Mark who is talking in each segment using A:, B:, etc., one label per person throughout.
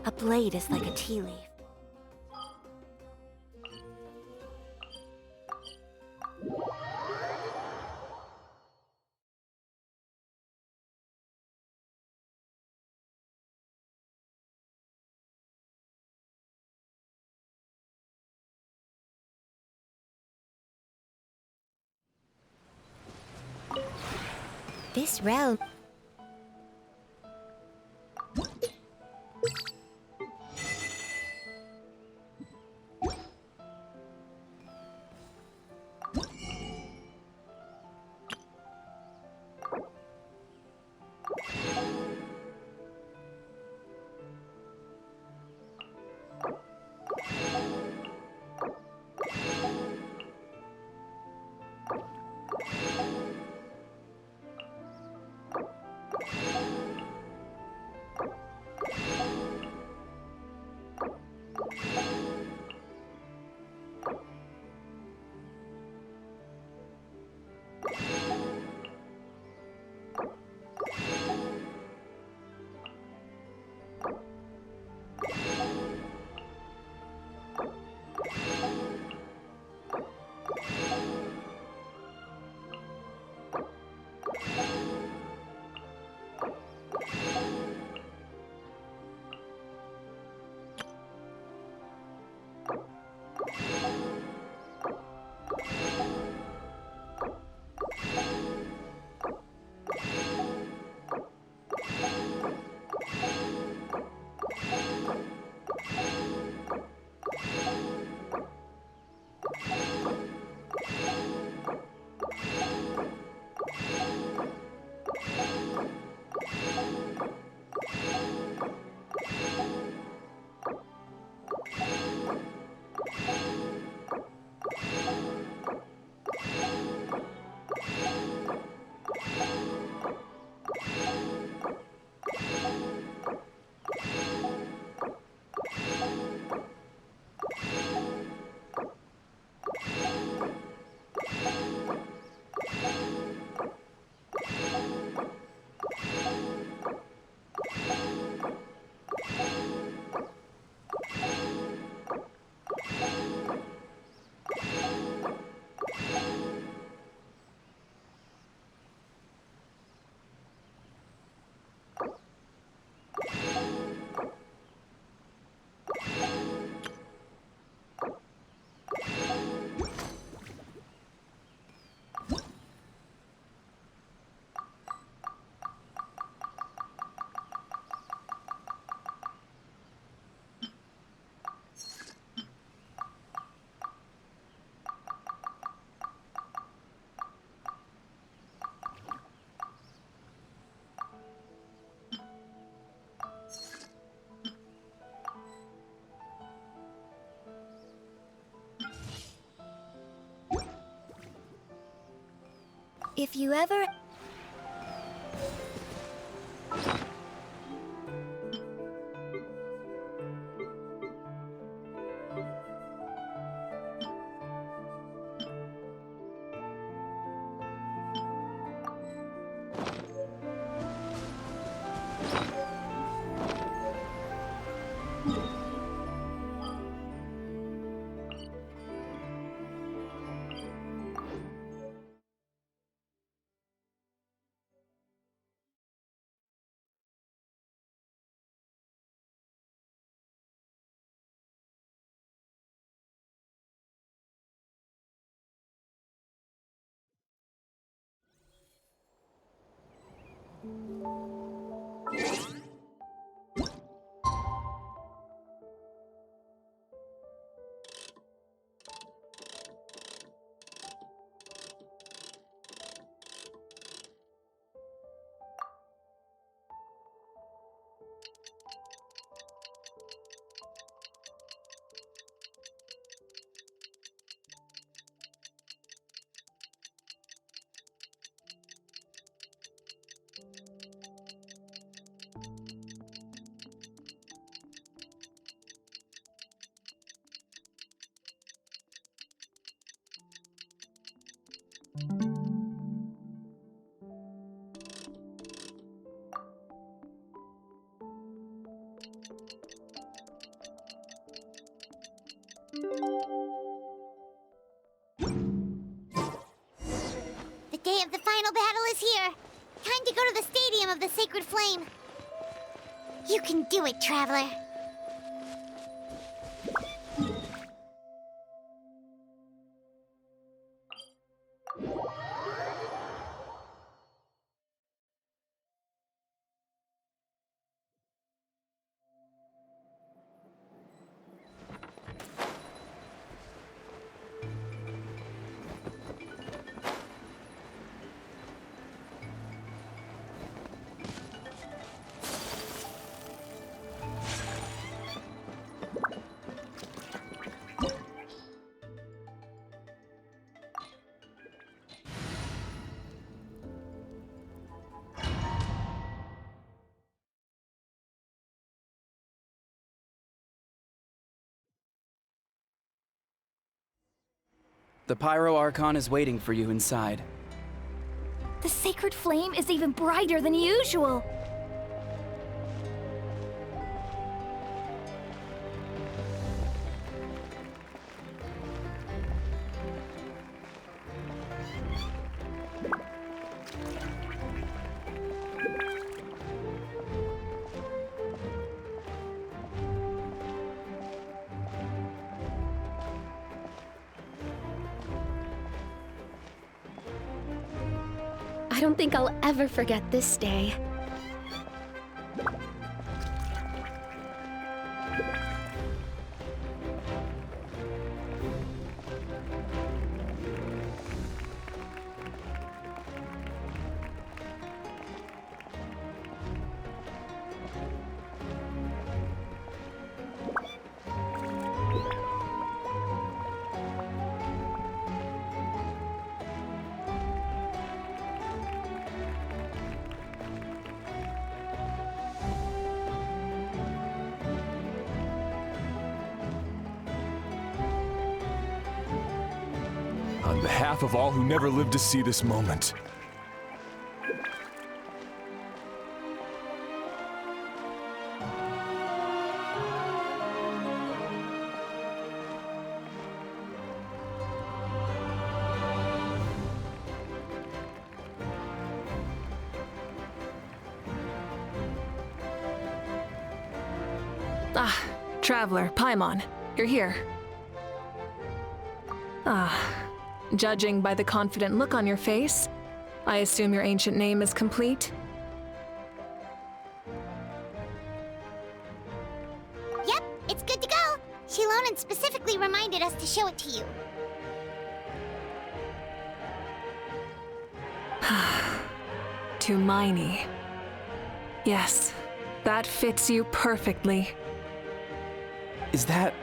A: A blade is like a tea leaf. This realm... If you ever...
B: is here. Time to go to the stadium of the Sacred Flame. You can do it, Traveler.
C: The Pyro Archon is waiting for you inside.
A: The sacred flame is even brighter than usual. I don't think I'll ever forget this day.
D: On behalf of all who never lived to see this moment.
E: Traveler, Paimon, you're here. Judging by the confident look on your face, I assume your ancient name is complete?
B: Yep, it's good to go. Shilonen specifically reminded us to show it to you.
E: Tumaini. Yes, that fits you perfectly.
C: Is that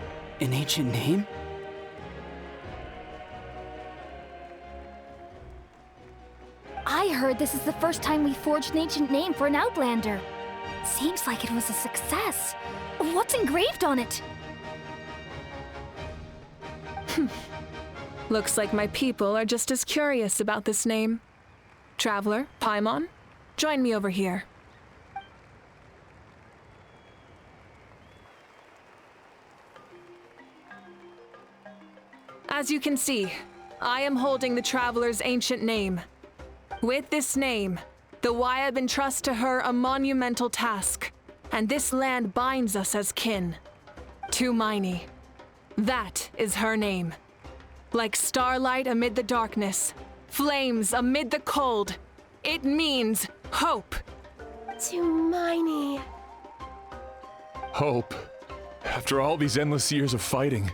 C: an ancient name?
A: I heard this is the first time we forged an ancient name for an Outlander. Seems like it was a success. What's engraved on it?
E: Looks like my people are just as curious about this name. Traveler, Paimon, join me over here. As you can see, I am holding the Traveler's ancient name. With this name, the Wyab entrust to her a monumental task, and this land binds us as kin. Tumaini. That is her name. Like starlight amid the darkness, flames amid the cold, it means hope.
F: Tumaini.
D: Hope. After all these endless years of fighting,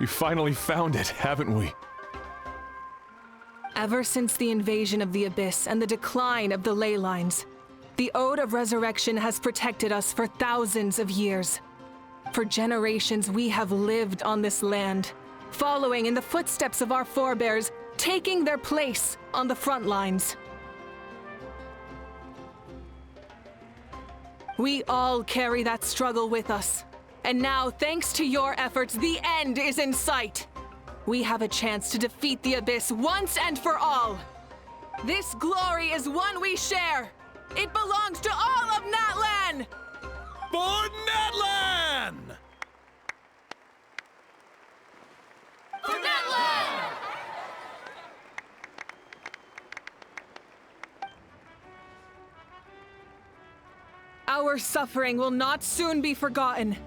D: we finally found it, haven't we?
E: Ever since the invasion of the Abyss and the decline of the ley lines, the Ode of Resurrection has protected us for thousands of years. For generations, we have lived on this land, following in the footsteps of our forebears, taking their place on the front lines. We all carry that struggle with us. And now, thanks to your efforts, the end is in sight. We have a chance to defeat the Abyss once and for all. This glory is one we share. It belongs to all of Natlan!
G: For Natlan!
E: For Natlan! Our suffering will not soon be forgotten,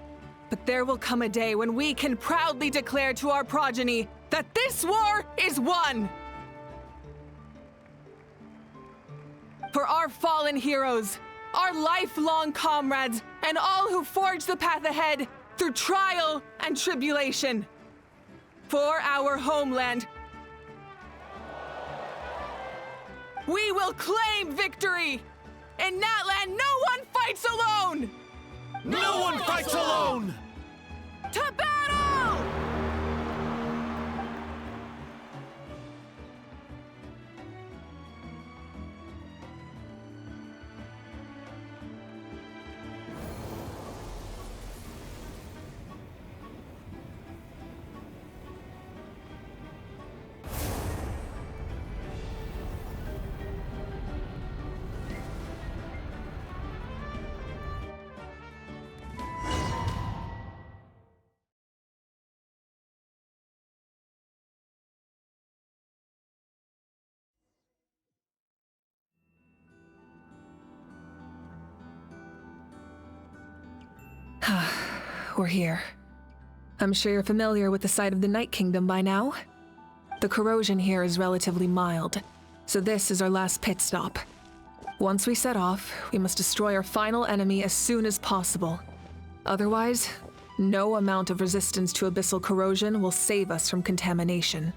E: but there will come a day when we can proudly declare to our progeny that this war is won! For our fallen heroes, our lifelong comrades, and all who forge the path ahead through trial and tribulation. For our homeland, we will claim victory! In Natlan, no one fights alone!
G: No one fights alone!
E: To battle! We're here. I'm sure you're familiar with the site of the Night Kingdom by now. The corrosion here is relatively mild, so this is our last pit stop. Once we set off, we must destroy our final enemy as soon as possible. Otherwise, no amount of resistance to abyssal corrosion will save us from contamination.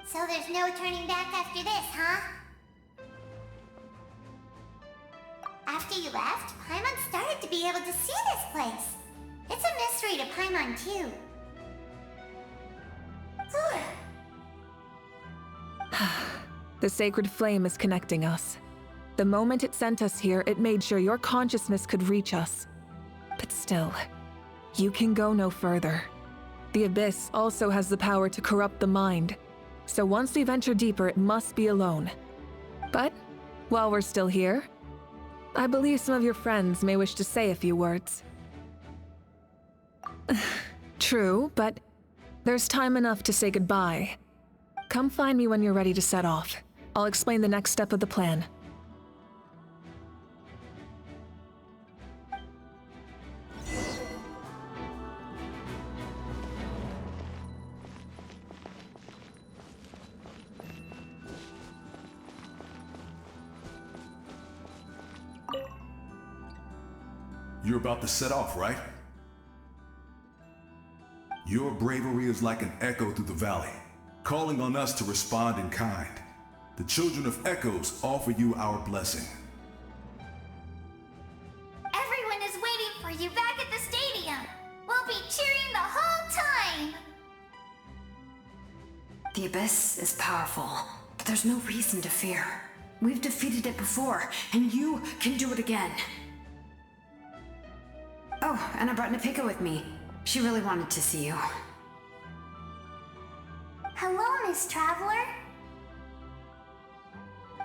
B: So there's no turning back after this, huh? After you left, Paimon started to be able to see this place. It's a mystery to Paimon, too.
E: The sacred flame is connecting us. The moment it sent us here, it made sure your consciousness could reach us. But still, you can go no further. The Abyss also has the power to corrupt the mind, so once we venture deeper, it must be alone. But while we're still here, I believe some of your friends may wish to say a few words. True, but there's time enough to say goodbye. Come find me when you're ready to set off. I'll explain the next step of the plan.
F: You're about to set off, right? Your bravery is like an echo through the valley, calling on us to respond in kind. The Children of Echoes offer you our blessing.
B: Everyone is waiting for you back at the stadium. We'll be cheering the whole time.
H: The Abyss is powerful, but there's no reason to fear. We've defeated it before, and you can do it again. Oh, and I brought Napika with me. She really wanted to see you.
B: Hello, Miss Traveler.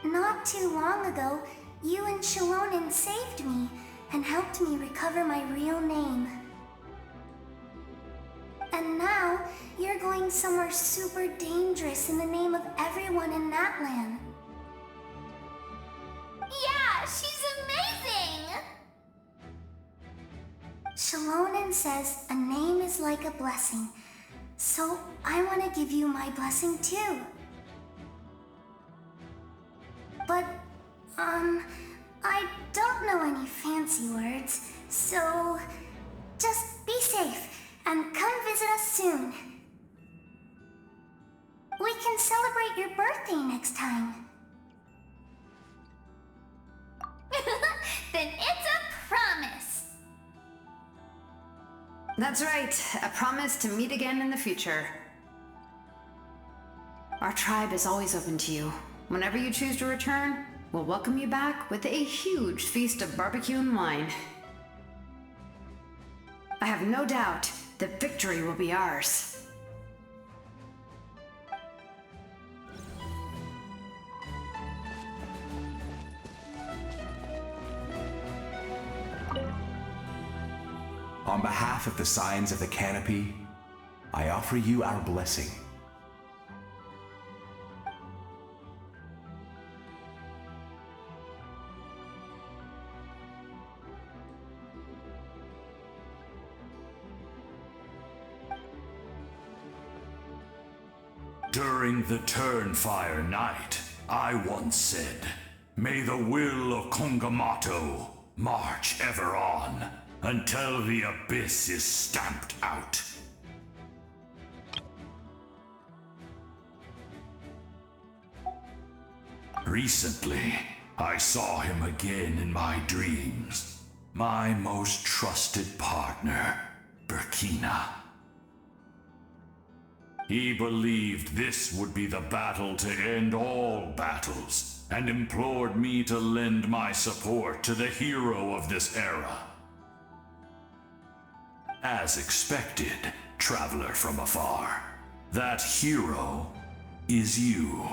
B: Not too long ago, you and Shalonen saved me and helped me recover my real name. And now, you're going somewhere super dangerous in the name of everyone in Natlan. Yeah, she's amazing! Shalonen says a name is like a blessing, so I want to give you my blessing too. But, I don't know any fancy words, so just be safe and come visit us soon. We can celebrate your birthday next time. Then it's a promise.
H: That's right, a promise to meet again in the future. Our tribe is always open to you. Whenever you choose to return, we'll welcome you back with a huge feast of barbecue and wine. I have no doubt that victory will be ours.
F: On behalf of the Signs of the Canopy, I offer you our blessing.
I: During the Turnfire Night, I once said, "May the will of Kongamato march ever on, until the abyss is stamped out." Recently, I saw him again in my dreams. My most trusted partner, Burkina. He believed this would be the battle to end all battles, and implored me to lend my support to the hero of this era. As expected, traveler from afar, that hero is you.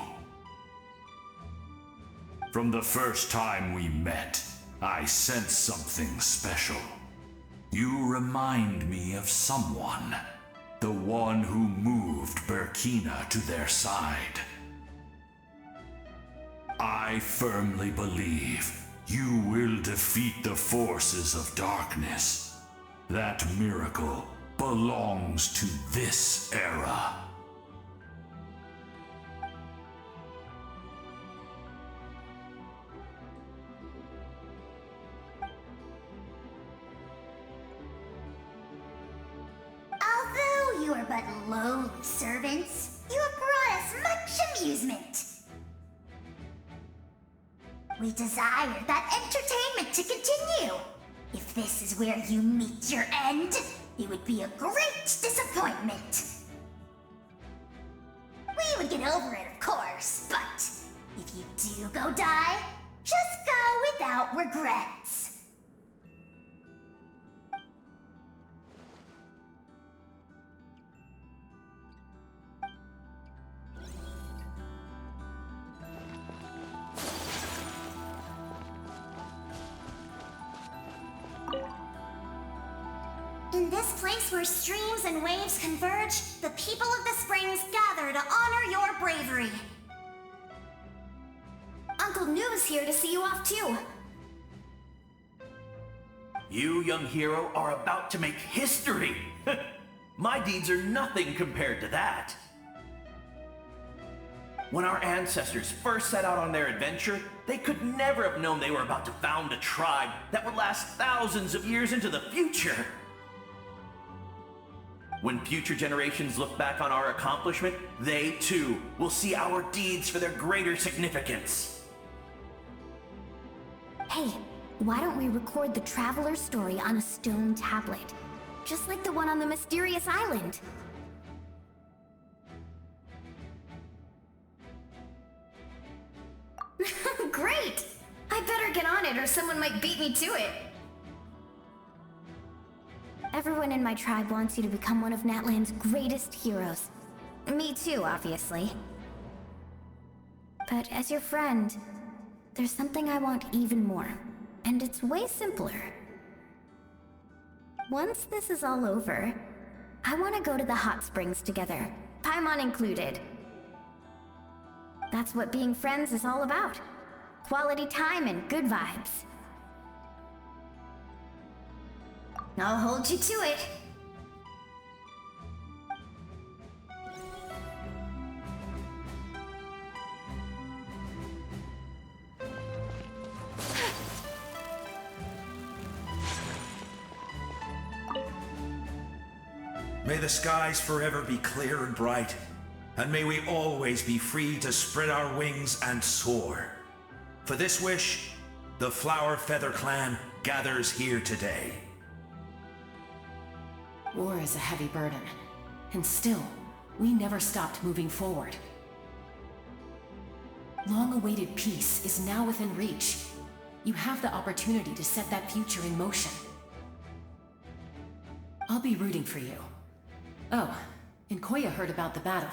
I: From the first time we met, I sensed something special. You remind me of someone. The one who moved Burkina to their side. I firmly believe you will defeat the forces of darkness. That miracle belongs to this era.
B: Although you are but lowly servants, you have brought us much amusement. We desire that entertainment to continue. If this is where you meet your end, it would be a great disappointment. We would get over it, of course, but if you do go die, just go without regrets. In this place where streams and waves converge, the people of the springs gather to honor your bravery. Uncle Noo's here to see you off too.
G: You, young hero, are about to make history. My deeds are nothing compared to that. When our ancestors first set out on their adventure, they could never have known they were about to found a tribe that would last thousands of years into the future. When future generations look back on our accomplishment, they too will see our deeds for their greater significance.
A: Hey, why don't we record the traveler's story on a stone tablet? Just like the one on the mysterious island.
B: Great! I better get on it or someone might beat me to it.
A: Everyone in my tribe wants you to become one of Natlan's greatest heroes. Me too, obviously. But as your friend, there's something I want even more. And it's way simpler. Once this is all over, I want to go to the hot springs together, Paimon included. That's what being friends is all about. Quality time and good vibes.
B: I'll hold you to it.
J: May the skies forever be clear and bright, and may we always be free to spread our wings and soar. For this wish, the Flower Feather Clan gathers here today.
K: War is a heavy burden, and still, we never stopped moving forward. Long-awaited peace is now within reach. You have the opportunity to set that future in motion. I'll be rooting for you. Oh, and Koya heard about the battle,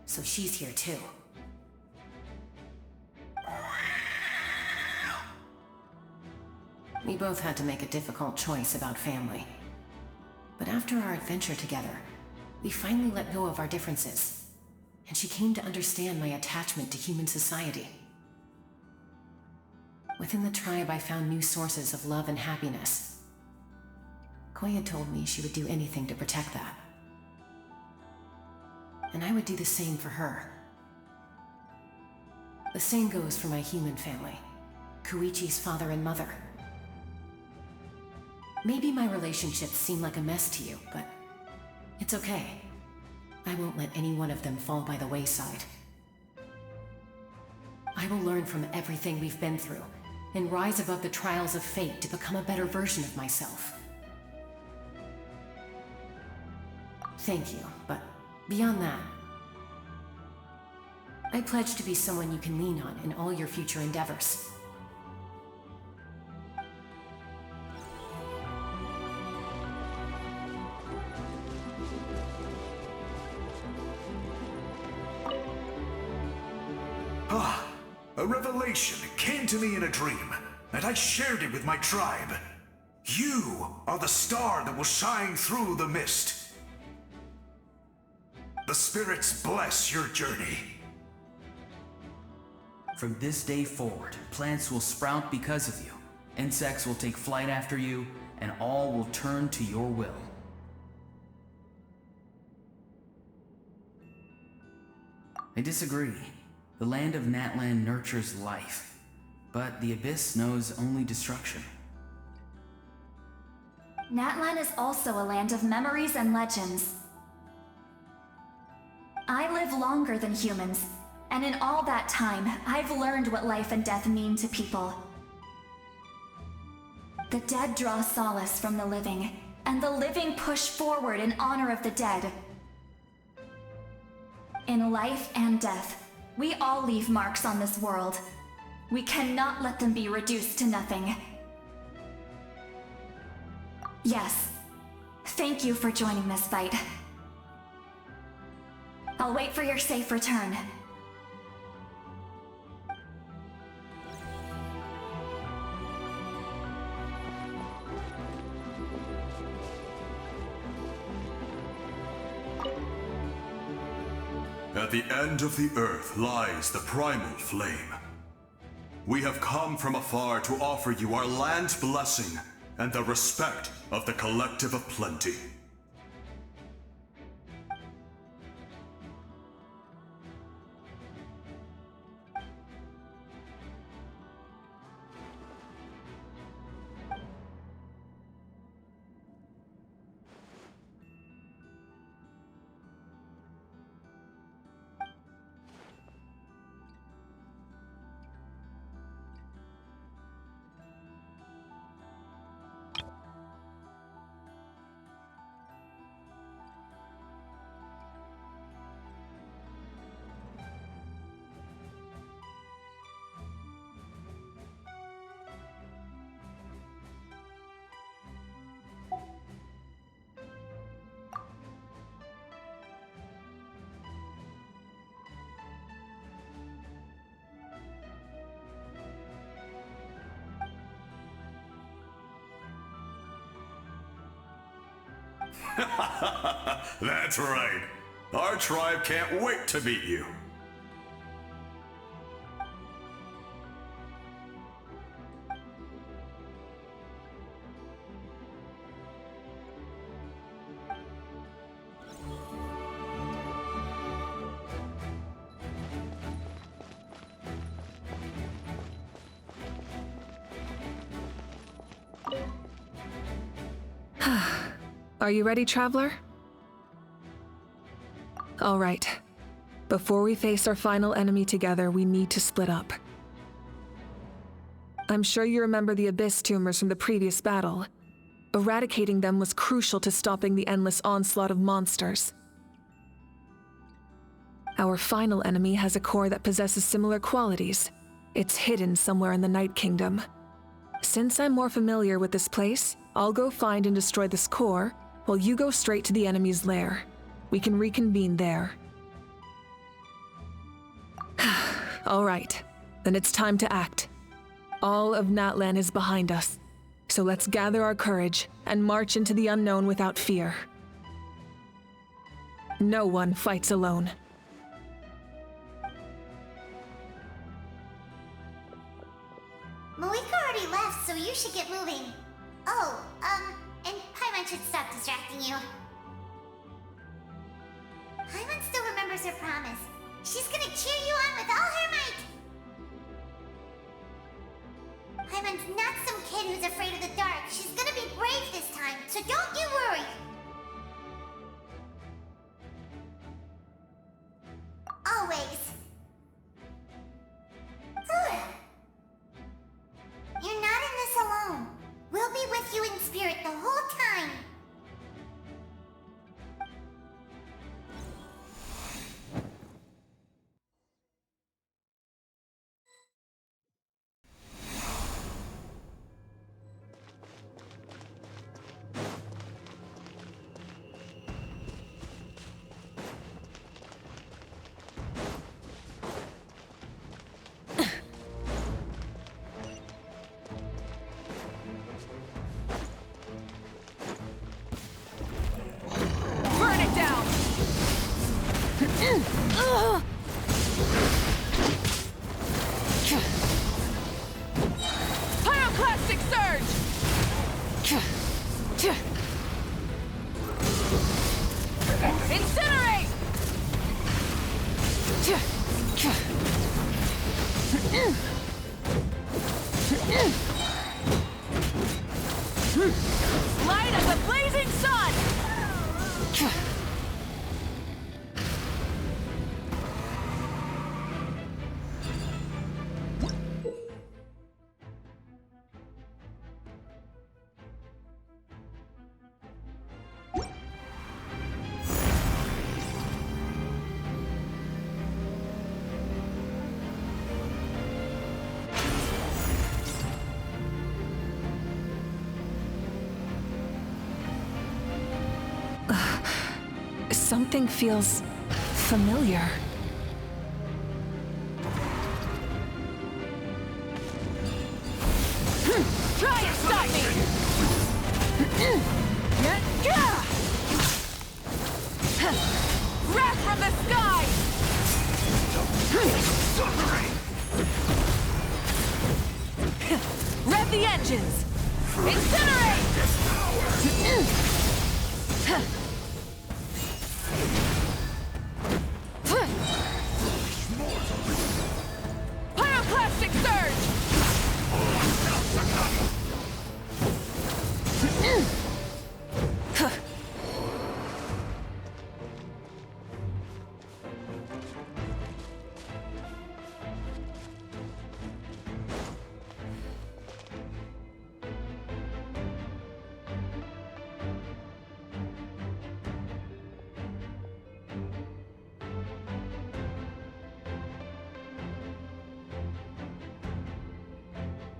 K: so she's here too. We both had to make a difficult choice about family. But after our adventure together, we finally let go of our differences, and she came to understand my attachment to human society. Within the tribe, I found new sources of love and happiness. Koya told me she would do anything to protect that. and I would do the same for her. The same goes for my human family, Koichi's father and mother. Maybe my relationships seem like a mess to you, but it's okay. I won't let any one of them fall by the wayside. I will learn from everything we've been through and rise above the trials of fate to become a better version of myself. Thank you, but beyond that, I pledge to be someone you can lean on in all your future endeavors.
J: A revelation came to me in a dream, and I shared it with my tribe. You are the star that will shine through the mist. The spirits bless your journey.
L: From this day forward, plants will sprout because of you. Insects will take flight after you, and all will turn to your will. I disagree. The land of Natlan nurtures life, but the Abyss knows only destruction.
B: Natlan is also a land of memories and legends. I live longer than humans, and in all that time, I've learned what life and death mean to people. The dead draw solace from the living, and the living push forward in honor of the dead. In life and death, we all leave marks on this world. We cannot let them be reduced to nothing. Yes, thank you for joining this fight. I'll wait for your safe return.
F: At the end of the earth lies the primal flame. We have come from afar to offer you our land's blessing and the respect of the Collective of Plenty. That's right. Our tribe can't wait to meet you.
E: Are you ready, Traveler? All right. Before we face our final enemy together, we need to split up. I'm sure you remember the Abyss tumors from the previous battle. Eradicating them was crucial to stopping the endless onslaught of monsters. Our final enemy has a core that possesses similar qualities. It's hidden somewhere in the Night Kingdom. Since I'm more familiar with this place, I'll go find and destroy this core, while you go straight to the enemy's lair. We can reconvene there. All right, then it's time to act. All of Natlan is behind us, so let's gather our courage and march into the unknown without fear. No one fights alone.
B: Malika already left, so you should get moving. Oh, and Paimon should stop distracting you. Paimon still remembers remembers her promise. She's gonna cheer you on with all her might. Paimon's not some kid who's afraid of the dark. She's gonna be brave this time, so don't you worry. Always. You're not in this alone. We'll be with you in spirit the whole time.
E: Pyroclastic surge! Incinerate! Light of the blazing sun! Something feels familiar. Try and stop me! Wrath from the sky! Rev the engines! Incinerate! Pyroclastic surge!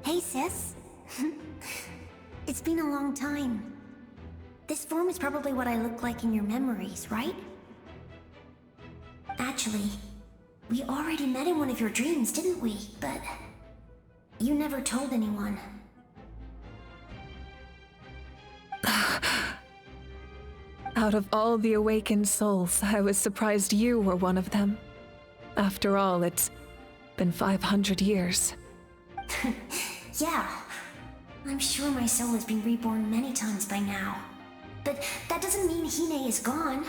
B: Hey, sis. It's been a long time. This form is probably what I look like in your memories, right? Actually, we already met in one of your dreams, didn't we? But you never told anyone.
E: Out of all the awakened souls, I was surprised you were one of them. After all, it's been 500 years.
B: Yeah. I'm sure my soul has been reborn many times by now. But that doesn't mean Hine is gone.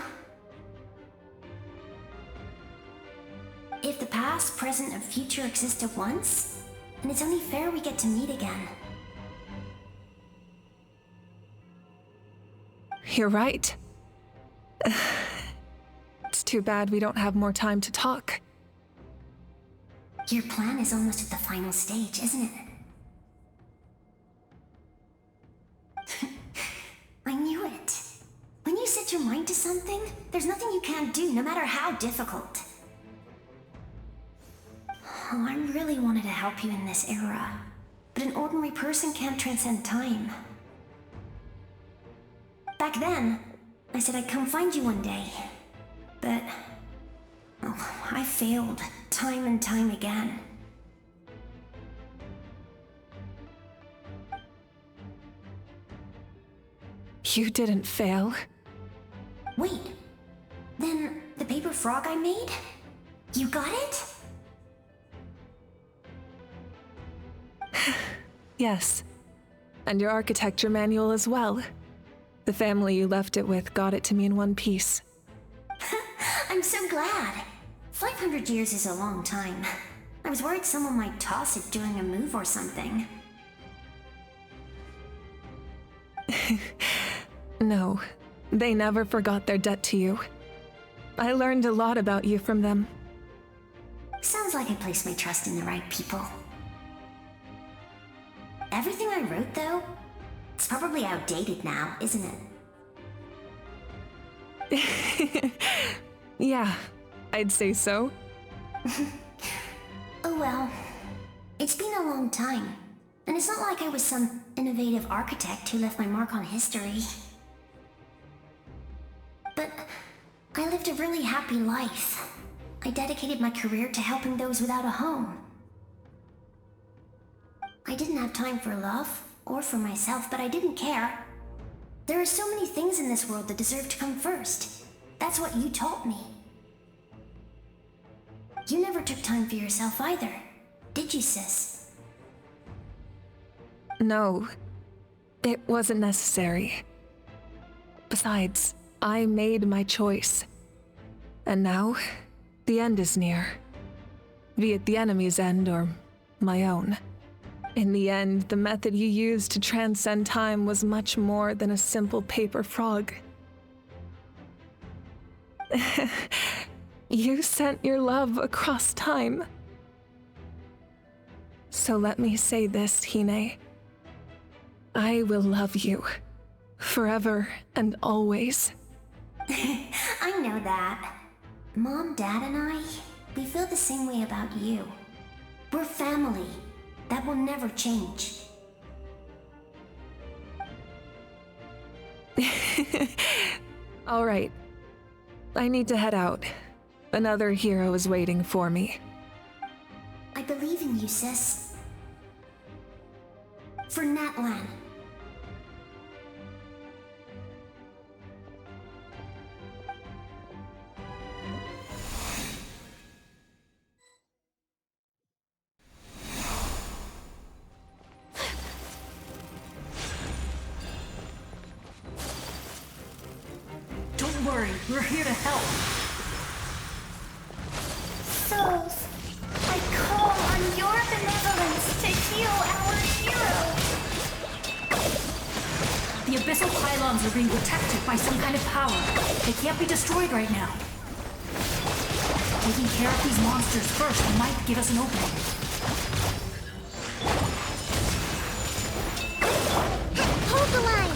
B: If the past, present, and future exist at once, then it's only fair we get to meet again.
E: You're right. It's too bad we don't have more time to talk.
B: Your plan is almost at the final stage, isn't it? I knew it. When you set your mind to something, there's nothing you can't do, no matter how difficult. Oh, I really wanted to help you in this era, but an ordinary person can't transcend time. Back then, I said I'd come find you one day, but I failed time and time again.
E: You didn't fail.
B: Wait, then the paper frog I made? You got it?
E: Yes. And your architecture manual as well. The family you left it with got it to me in one piece.
B: I'm so glad. 500 years is a long time. I was worried someone might toss it during a move or something.
E: No, they never forgot their debt to you. I learned a lot about you from them.
B: Sounds like I placed my trust in the right people. Everything I wrote, though, it's probably outdated now, isn't it?
E: Yeah, I'd say so.
B: Oh well. It's been a long time. And it's not like I was some innovative architect who left my mark on history. But I lived a really happy life. I dedicated my career to helping those without a home. I didn't have time for love, or for myself, but I didn't care. There are so many things in this world that deserve to come first. That's what you taught me. You never took time for yourself either, did you, sis?
E: No, it wasn't necessary. Besides, I made my choice. And now, the end is near. Be it the enemy's end or my own. In the end, the method you used to transcend time was much more than a simple paper frog. You sent your love across time. So let me say this, Hine. I will love you. Forever and always.
B: I know that. Mom, Dad, and I, we feel the same way about you. We're family. That will never change.
E: All right. I need to head out. Another hero is waiting for me.
B: I believe in you, sis. For Natlan.
K: Don't worry, we're here to help.
B: Souls, I call on your benevolence to heal our hero.
K: The abyssal pylons are being protected by some kind of power. They can't be destroyed right now. Taking care of these monsters first might give us an opening.
B: Hold the line.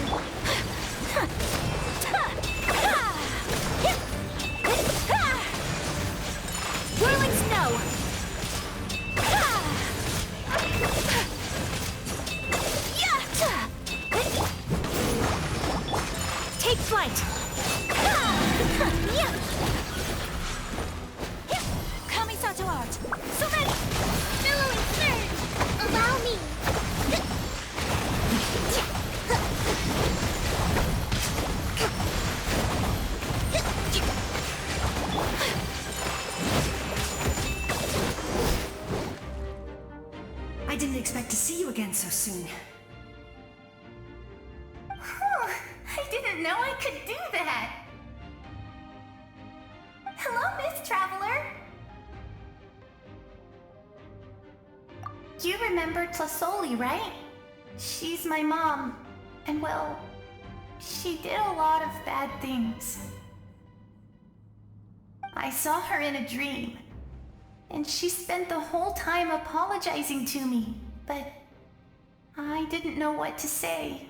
A: Whirling snow! Take flight! Kamisato art! So ready!
B: Billowing surge! Allow me!
K: I didn't expect to see you again so soon.
B: I didn't know I could do that. Hello, Miss Traveler. You remember Tlasoli, right? She's my mom. And well, she did a lot of bad things. I saw her in a dream. And she spent the whole time apologizing to me, but I didn't know what to say.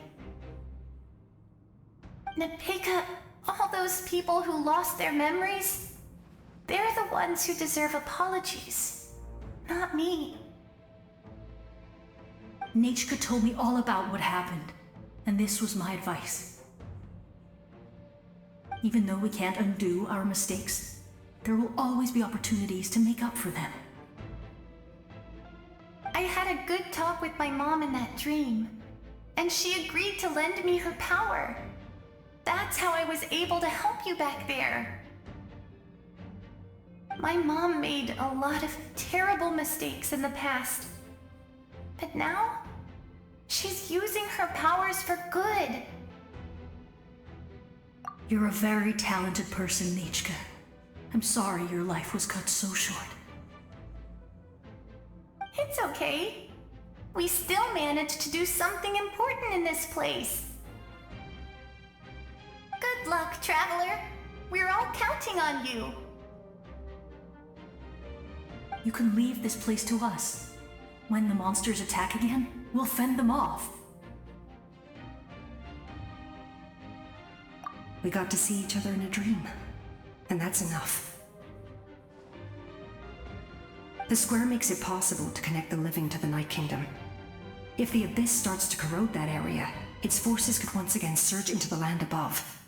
B: Napika, all those people who lost their memories, they're the ones who deserve apologies, not me.
K: Nachka told me all about what happened, and this was my advice. Even though we can't undo our mistakes, there will always be opportunities to make up for them.
B: I had a good talk with my mom in that dream, and she agreed to lend me her power. That's how I was able to help you back there. My mom made a lot of terrible mistakes in the past, but now she's using her powers for good.
M: You're a very talented person, Nichka. I'm sorry your life was cut so short.
B: It's okay. We still managed to do something important in this place. Good luck, Traveler. We're all counting on you.
M: You can leave this place to us. When the monsters attack again, we'll fend them off. We got to see each other in a dream, and that's enough. The square makes it possible to connect the living to the Night Kingdom. If the Abyss starts to corrode that area, its forces could once again surge into the land above.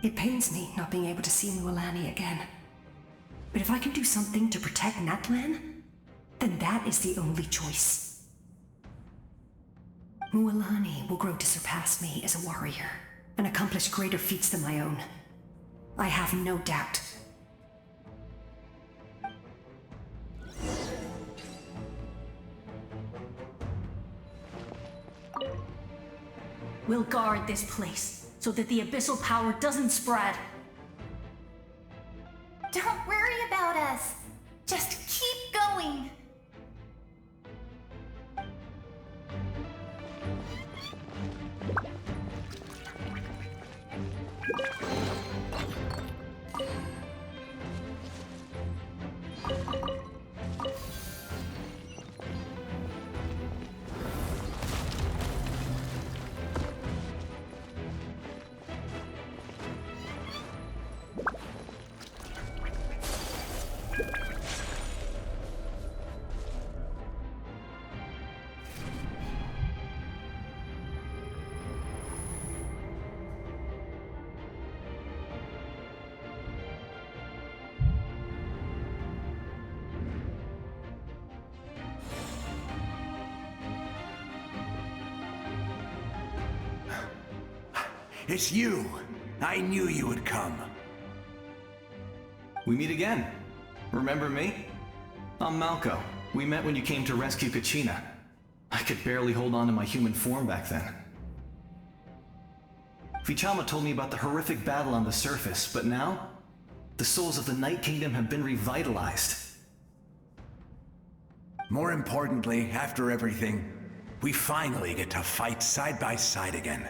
M: It pains me not being able to see Mualani again. But if I can do something to protect Natlan, then that is the only choice. Mualani will grow to surpass me as a warrior, and accomplish greater feats than my own. I have no doubt. We'll guard this place, so that the abyssal power doesn't spread.
B: Don't worry about us. Just keep going.
J: It's you! I knew you would come.
G: We meet again. Remember me? I'm Malco. We met when you came to rescue Kachina. I could barely hold on to my human form back then. Vichama told me about the horrific battle on the surface, but now, the souls of the Night Kingdom have been revitalized.
J: More importantly, after everything, we finally get to fight side by side again.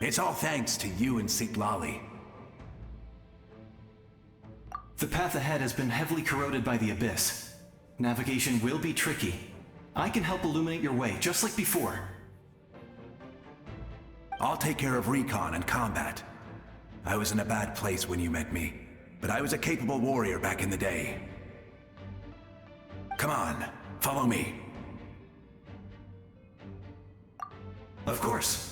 J: It's all thanks to you and Sitlali.
G: The path ahead has been heavily corroded by the Abyss. Navigation will be tricky. I can help illuminate your way, just like before.
J: I'll take care of recon and combat. I was in a bad place when you met me, but I was a capable warrior back in the day. Come on, follow me.
G: Of course.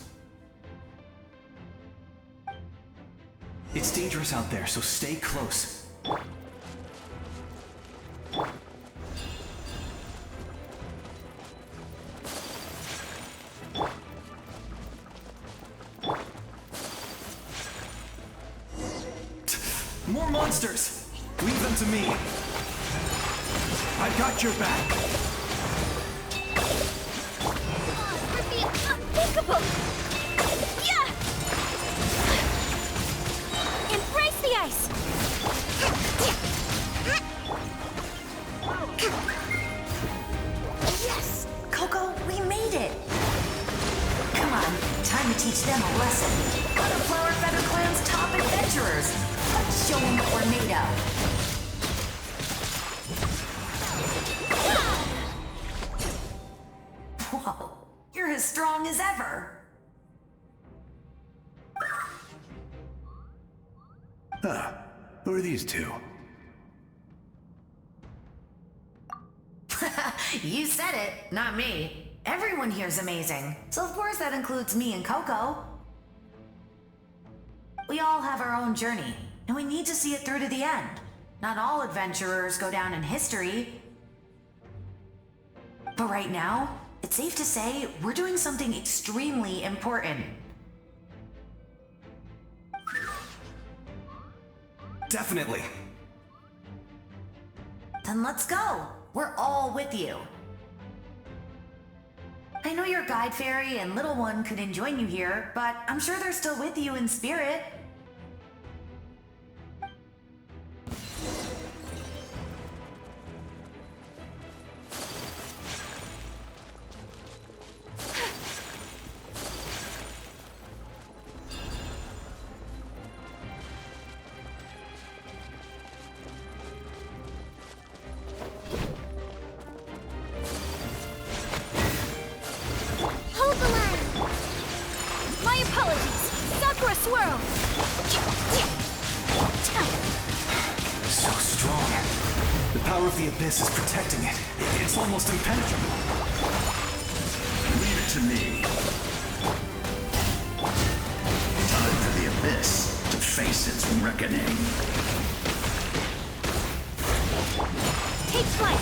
G: It's dangerous out there, so stay close. More monsters! Leave them to me.
J: I've got your back.
A: For the unthinkable! Yeah! Embrace the ice!
B: Yes! Coco, we made it! Come on, time to teach them a lesson. One of Flower Feather Clan's top adventurers. Let's show them what we're made of. Whoa, you're as strong as ever.
J: Who are these two?
B: You said it, not me. Everyone here's amazing. So of course that includes me and Coco. We all have our own journey, and we need to see it through to the end. Not all adventurers go down in history. But right now, it's safe to say we're doing something extremely important.
G: Definitely.
B: Then let's go. We're all with you.
N: I know your guide fairy and little one couldn't join you here, but I'm sure they're still with you in spirit.
A: Hold the line! My apologies! Sakura Swirl!
O: So strong. The power of the Abyss is protecting it. It's almost impenetrable.
I: Leave it to me. Time for the Abyss to face its reckoning.
A: Take flight!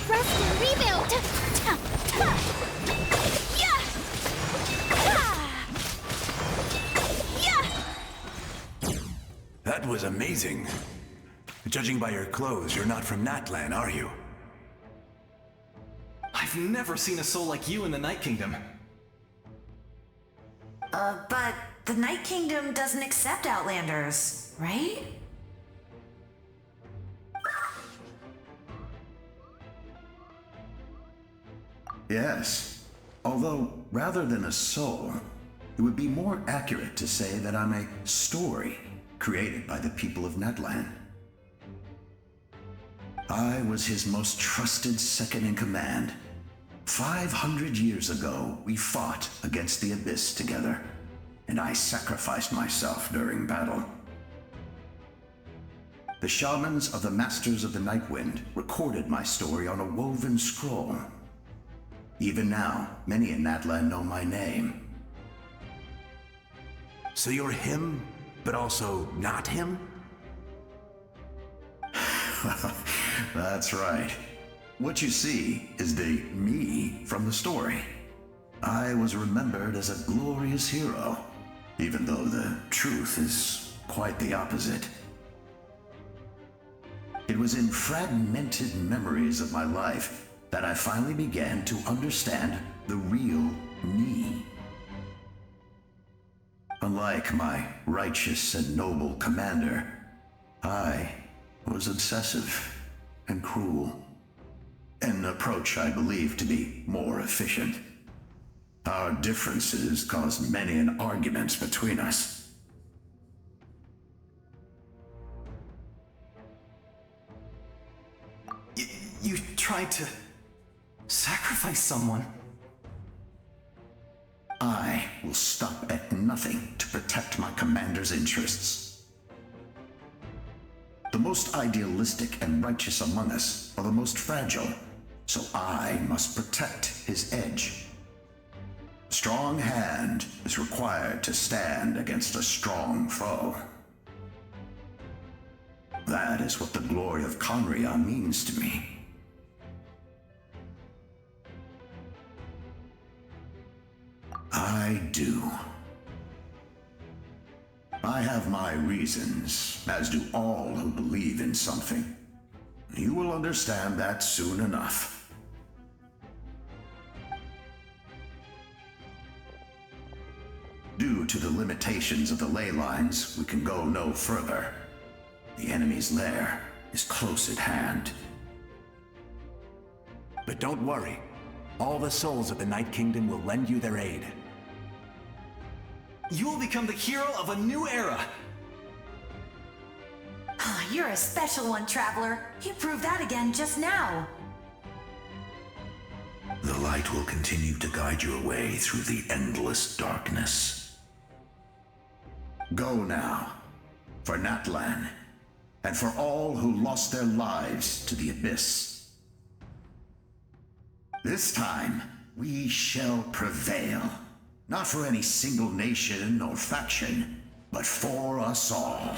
A: Rest and rebuild! Yeah! Yeah!
O: That was amazing. Judging by your clothes, you're not from Natlan, are you?
C: I've never seen a soul like you in the Night Kingdom.
N: But the Night Kingdom doesn't accept Outlanders, right?
I: Yes. Although, rather than a soul, it would be more accurate to say that I'm a story created by the people of Natlan. I was his most trusted second-in-command. 500 years ago, we fought against the Abyss together, and I sacrificed myself during battle. The shamans of the Masters of the Nightwind recorded my story on a woven scroll. Even now, many in Natlan know my name.
O: So you're him, but also not him?
I: That's right. What you see is the me from the story. I was remembered as a glorious hero, even though the truth is quite the opposite. It was in fragmented memories of my life that I finally began to understand the real me. Unlike my righteous and noble commander, I was obsessive and cruel, an approach I believe to be more efficient. Our differences caused many an arguments between us.
O: You tried to sacrifice someone.
I: I will stop at nothing to protect my commander's interests. The most idealistic and righteous among us are the most fragile, so I must protect his edge. A strong hand is required to stand against a strong foe. That is what the glory of Conria means to me. I do. I have my reasons, as do all who believe in something. You will understand that soon enough. Due to the limitations of the ley lines, we can go no further. The enemy's lair is close at hand.
O: But don't worry. All the souls of the Night Kingdom will lend you their aid.
C: You will become the hero of a new era!
N: You're a special one, Traveler. You proved that again just now.
I: The light will continue to guide your way through the endless darkness. Go now, for Natlan, and for all who lost their lives to the Abyss. This time, we shall prevail. Not for any single nation or faction, but for us all.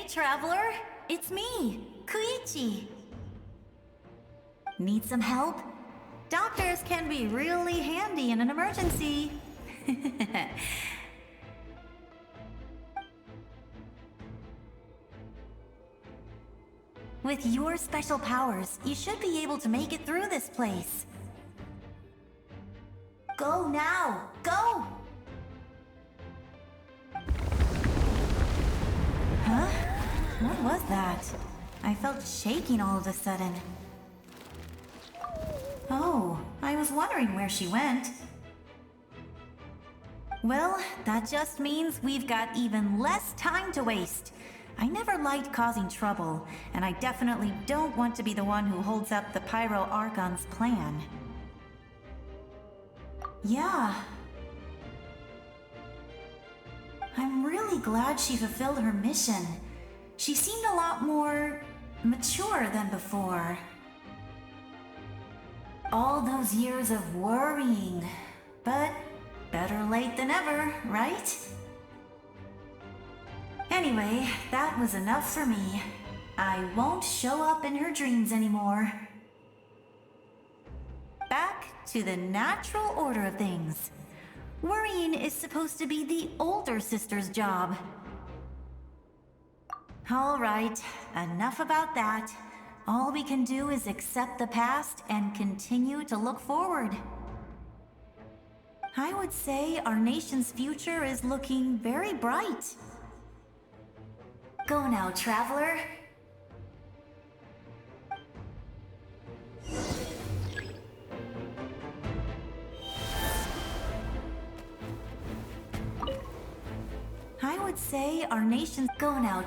N: traveler. It's me, Koichi. Need some help? Doctors can be really handy in an emergency. With your special powers, you should be able to make it through this place. Go now! Go! Huh? What was that? I felt shaking all of a sudden. Oh, I was wondering where she went. Well, that just means we've got even less time to waste. I never liked causing trouble, and I definitely don't want to be the one who holds up the Pyro Archon's plan. Yeah. I'm really glad she fulfilled her mission. She seemed a lot more mature than before. All those years of worrying, but better late than ever, right? Anyway, that was enough for me. I won't show up in her dreams anymore. Back to the natural order of things. Worrying is supposed to be the older sister's job. All right, enough about that. All we can do is accept the past and continue to look forward. I would say our nation's future is looking very bright. Go now, traveler. I would say our nation's go now,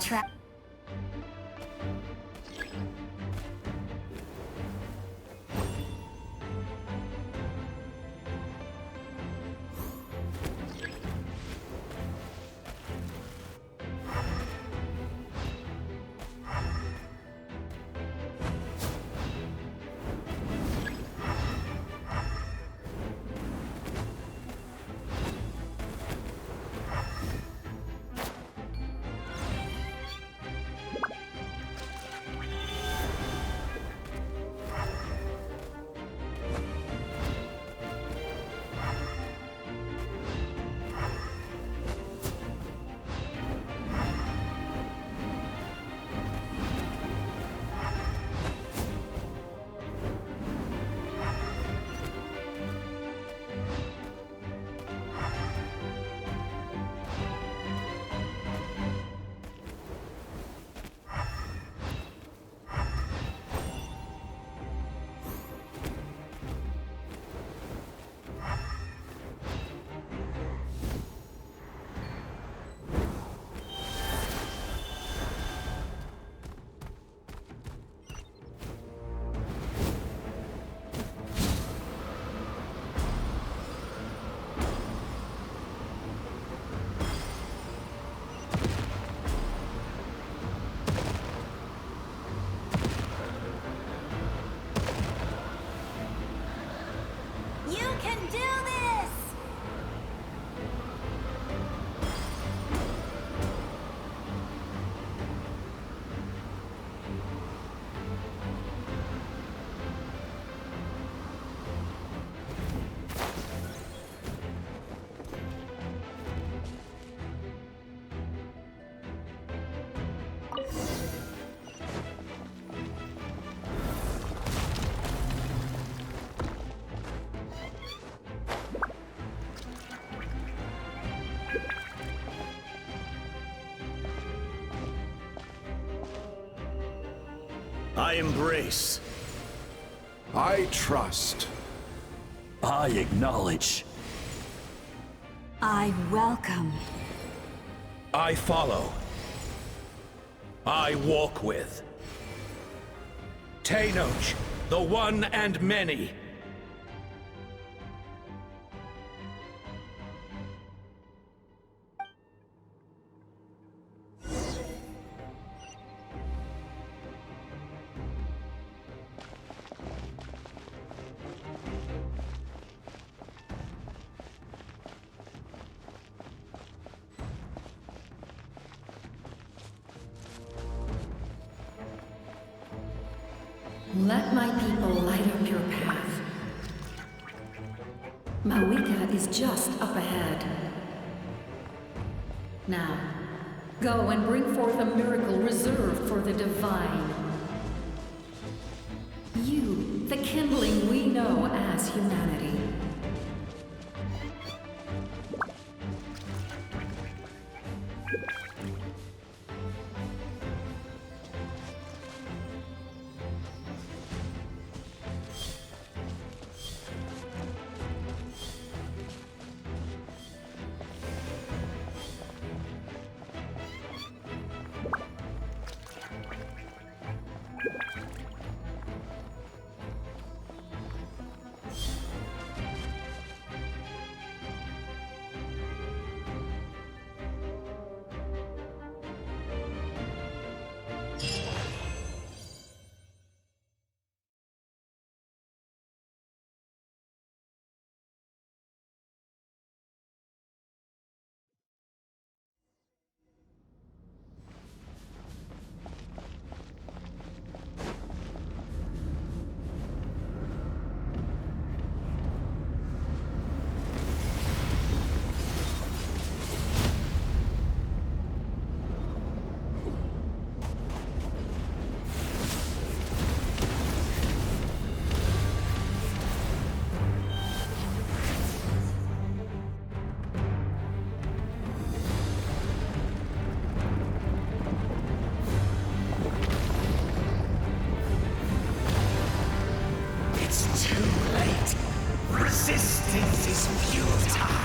P: I embrace.
D: I trust.
P: I acknowledge.
M: I welcome.
J: I follow. I walk with. Tenoch, the one and many.
M: Let my people light up your path. Mawika is just up ahead. Now, go and bring forth a miracle reserved for the divine. You, the kindling we know as humanity.
Q: Resistance is futile.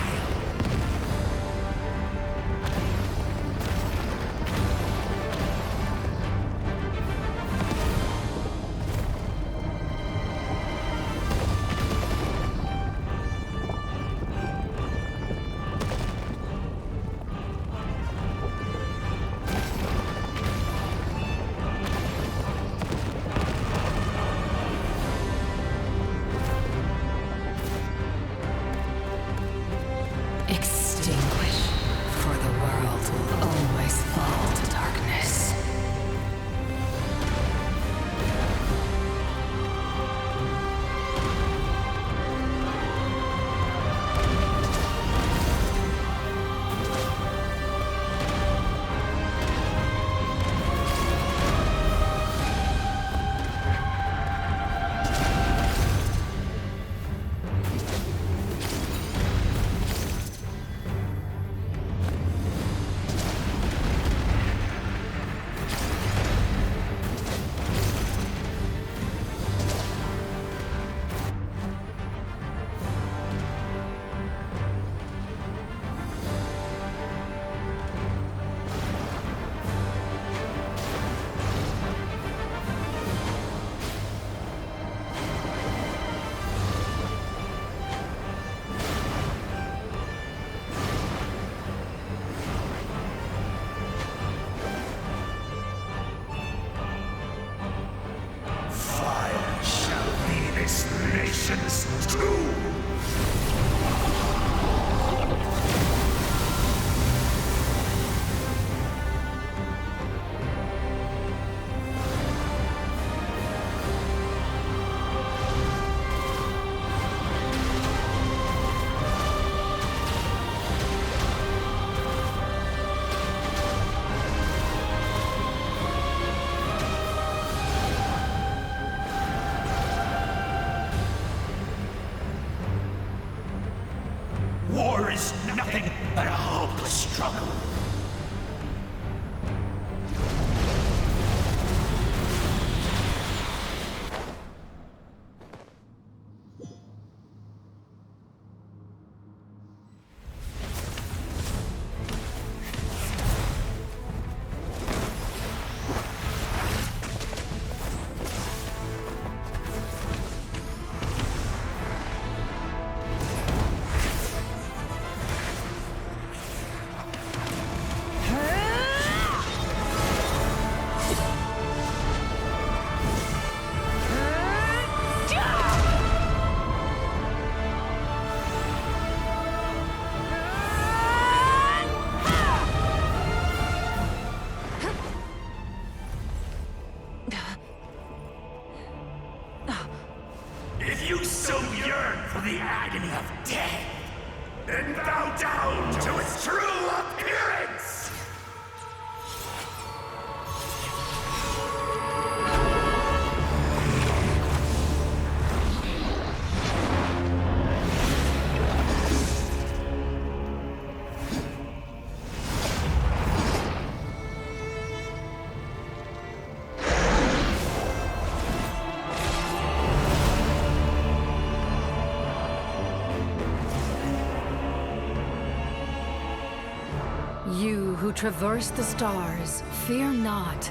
R: traverse the stars, fear not.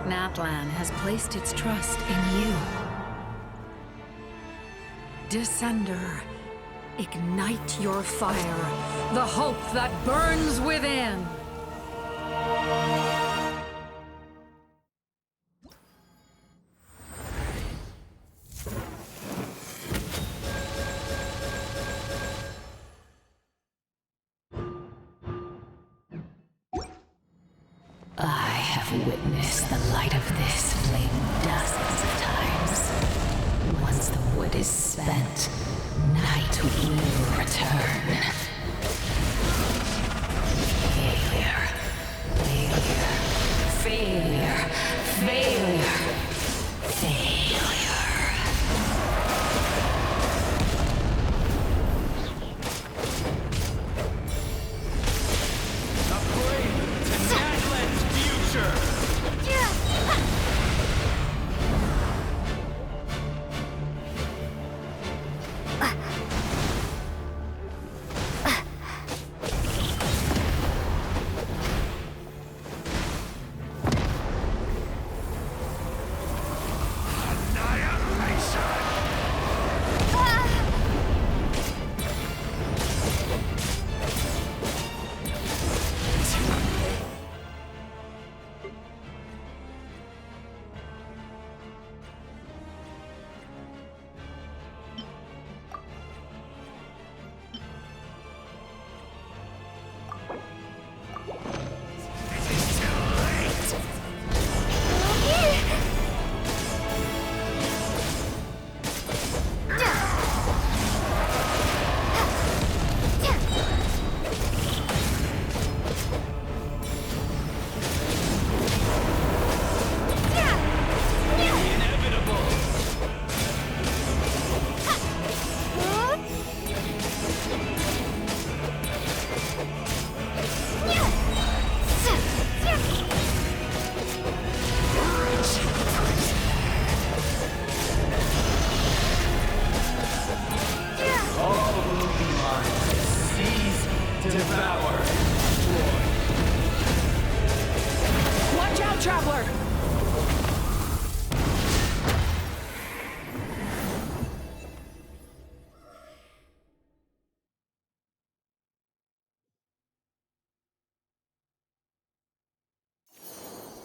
R: Natlan has placed its trust in you. Descender, ignite your fire, the hope that burns within.
K: I have witnessed the light of this flame dozens of times. Once the wood is spent, night will return. Failure. Failure. Failure. Failure. Failure.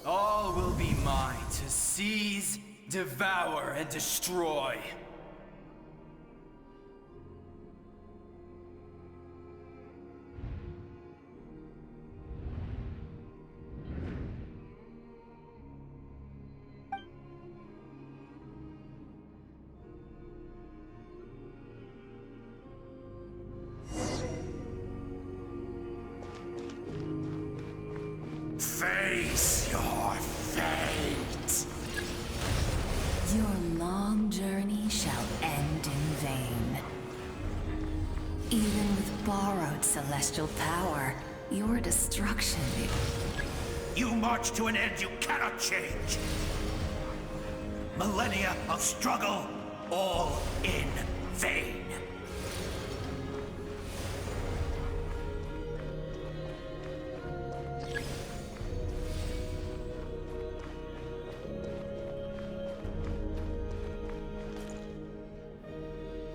L: All will be mine to seize, devour, and destroy.
Q: Face your fate.
K: Your long journey shall end in vain. Even with borrowed celestial power, your destruction...
J: You march to an end you cannot change. Millennia of struggle, all in vain.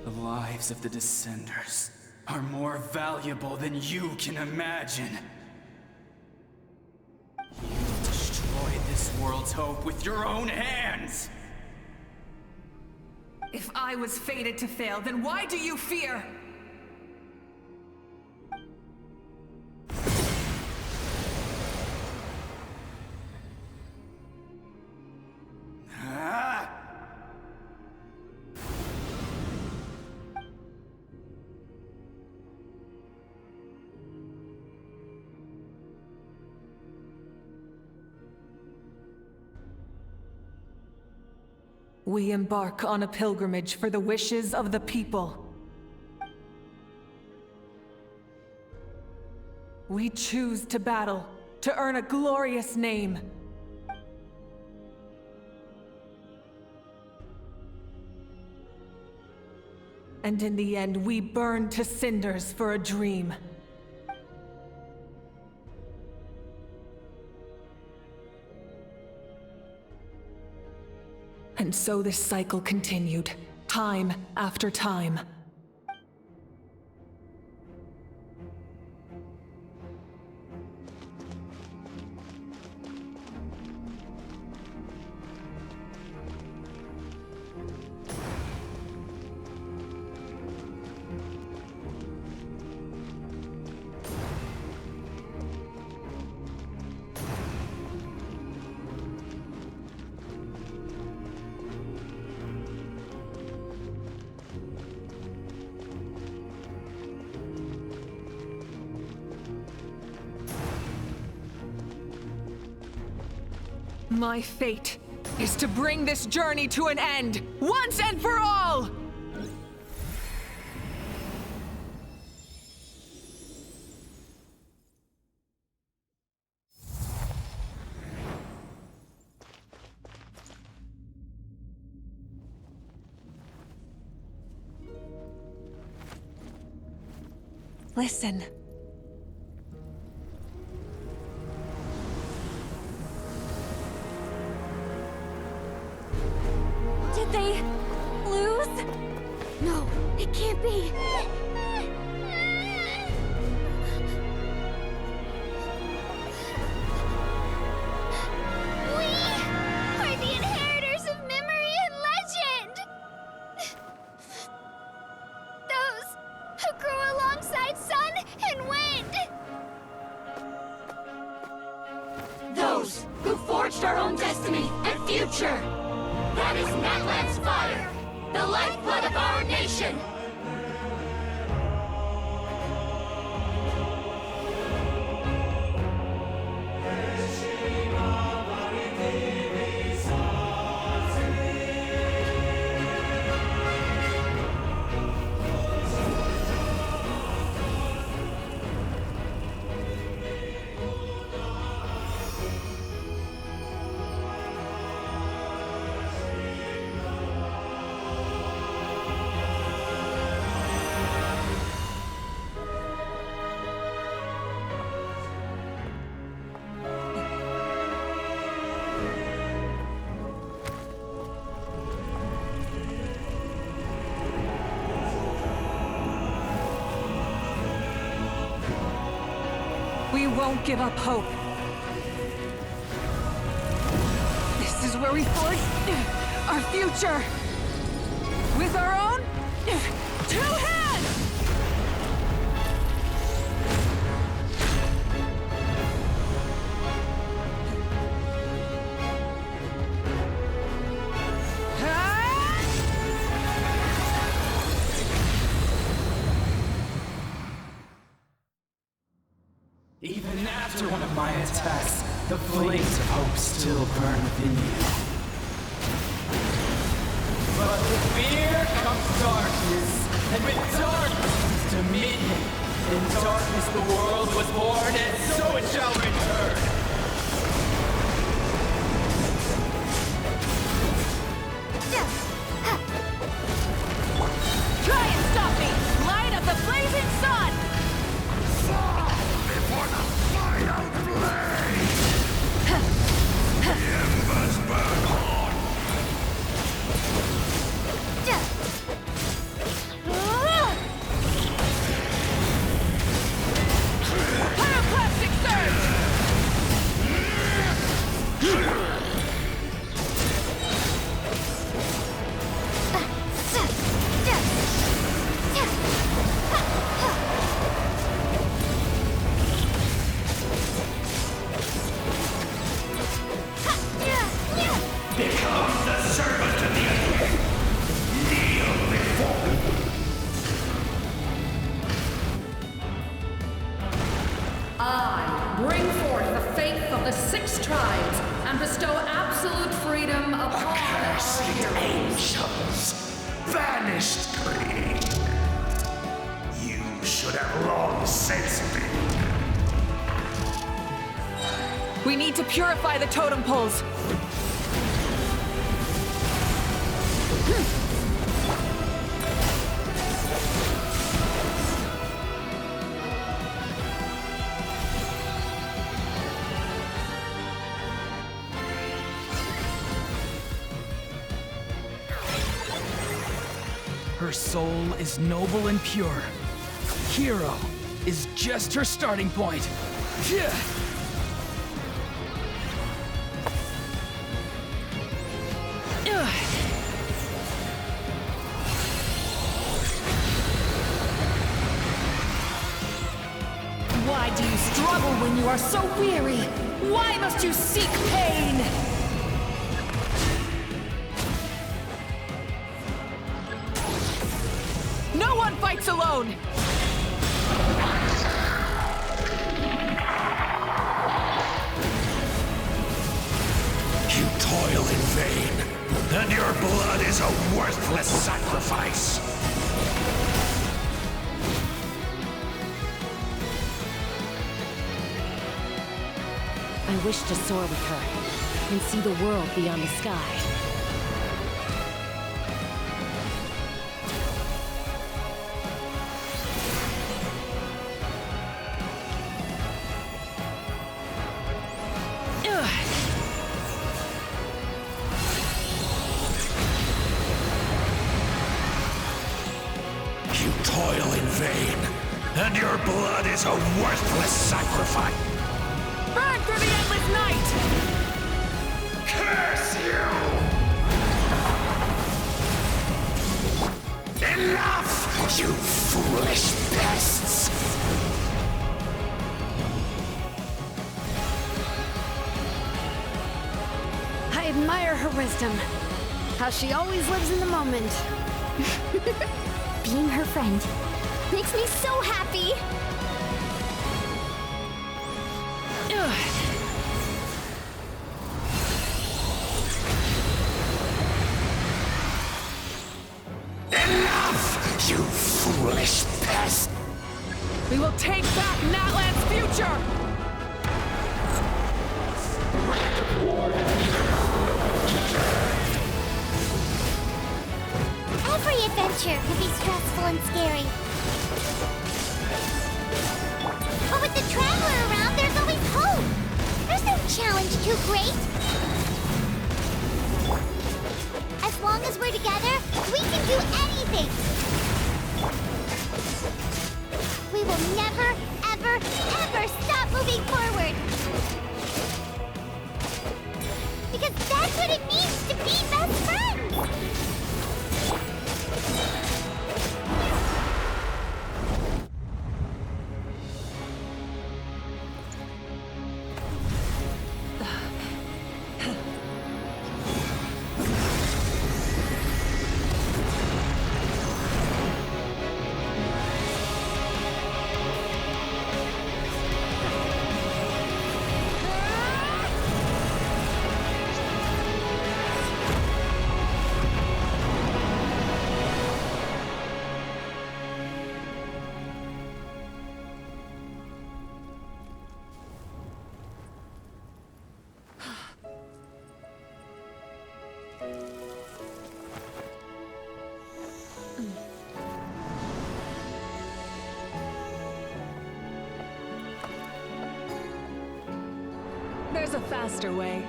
L: The lives of the Descenders are more valuable than you can imagine. You destroyed this world's hope with your own hands!
E: If I was fated to fail, then why do you fear? We embark on a pilgrimage for the wishes of the people. We choose to battle, to earn a glorious name. And in the end, we burn to cinders for a dream. And so this cycle continued, time after time. My fate is to bring this journey to an end, once and for all! Listen.
A: Did they lose? No, it can't be.
B: We are the inheritors of memory and legend! Those who grew alongside sun and wind!
S: Those who forged our own destiny and future! That is Natlan's fire, the lifeblood of our nation!
E: We won't give up hope. This is where we forge our future. With our own 2 hands!
O: Even after one of my attacks, the flames of hope still burn within you. But with fear comes darkness, and with darkness comes dominion. In darkness the world was born, and so it shall return.
E: Try and stop me! Light of the blazing sun!
Q: Before the final blaze! The embers burn hot!
E: Pyroclastic surge!
Q: Become the servant of the earth! Kneel before me!
K: I bring forth the faith of the 6 tribes and bestow absolute freedom upon our
Q: Accursed
K: heroes.
Q: angels! Vanished greed! You should have long since been.
E: We need to purify the totem poles.
L: Her soul is noble and pure. Hero is just her starting point. Yeah.
R: Why do you struggle when you are so weary? Why must you seek pain?
E: No one fights alone!
Q: You toil in vain, and your blood is a worthless sacrifice.
R: I wish to soar with her and see the world beyond the sky.
Q: You toil in vain, and your blood is a worthless sacrifice.
E: Burn through the endless night!
Q: Curse you! Enough, you foolish pests!
R: I admire her wisdom. How she always lives in the moment.
A: Being her friend makes me so happy!
Q: Enough, you foolish pest!
E: We will take back Natlan's future!
B: Every adventure can be stressful and scary. But with the Traveler around, there's always hope. There's no challenge too great. As long as we're together, we can do anything. We will never, ever, ever stop moving forward. Because that's what it means to be best friends.
E: There's a faster way.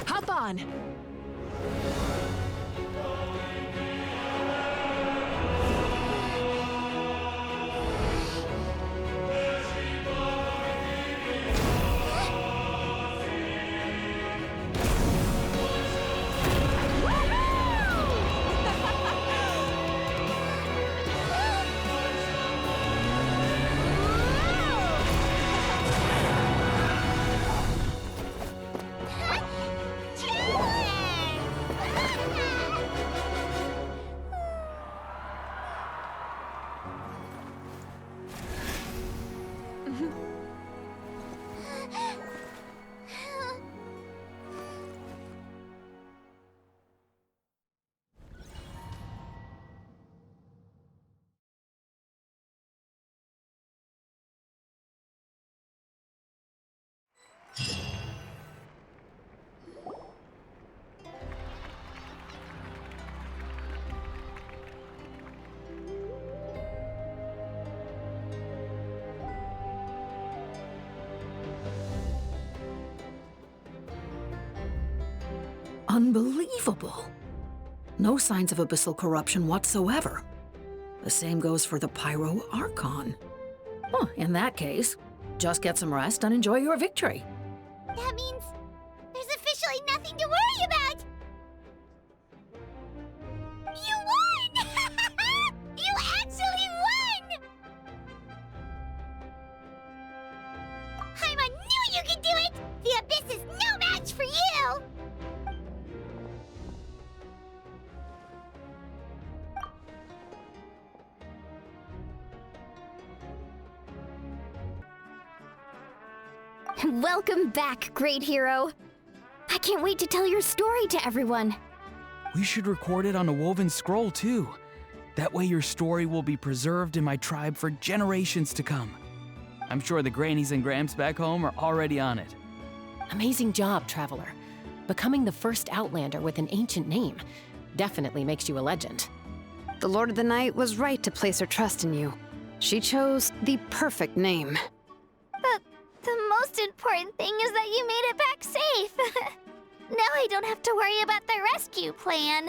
E: Hop on!
T: Unbelievable. No signs of abyssal corruption whatsoever. The same goes for the Pyro Archon. Well, in that case, just get some rest and enjoy your victory.
B: That means there's officially nothing to worry about! You won! You actually won! Paimon knew you could do it! The Abyss is no match for you!
A: Welcome back, great hero. I can't wait to tell your story to everyone.
L: We should record it on a woven scroll, too. That way your story will be preserved in my tribe for generations to come. I'm sure the grannies and gramps back home are already on it.
U: Amazing job, Traveler. Becoming the first Outlander with an ancient name definitely makes you a legend.
H: The Lord of the Night was right to place her trust in you. She chose the perfect name.
B: The most important thing is that you made it back safe. Now I don't have to worry about the rescue plan.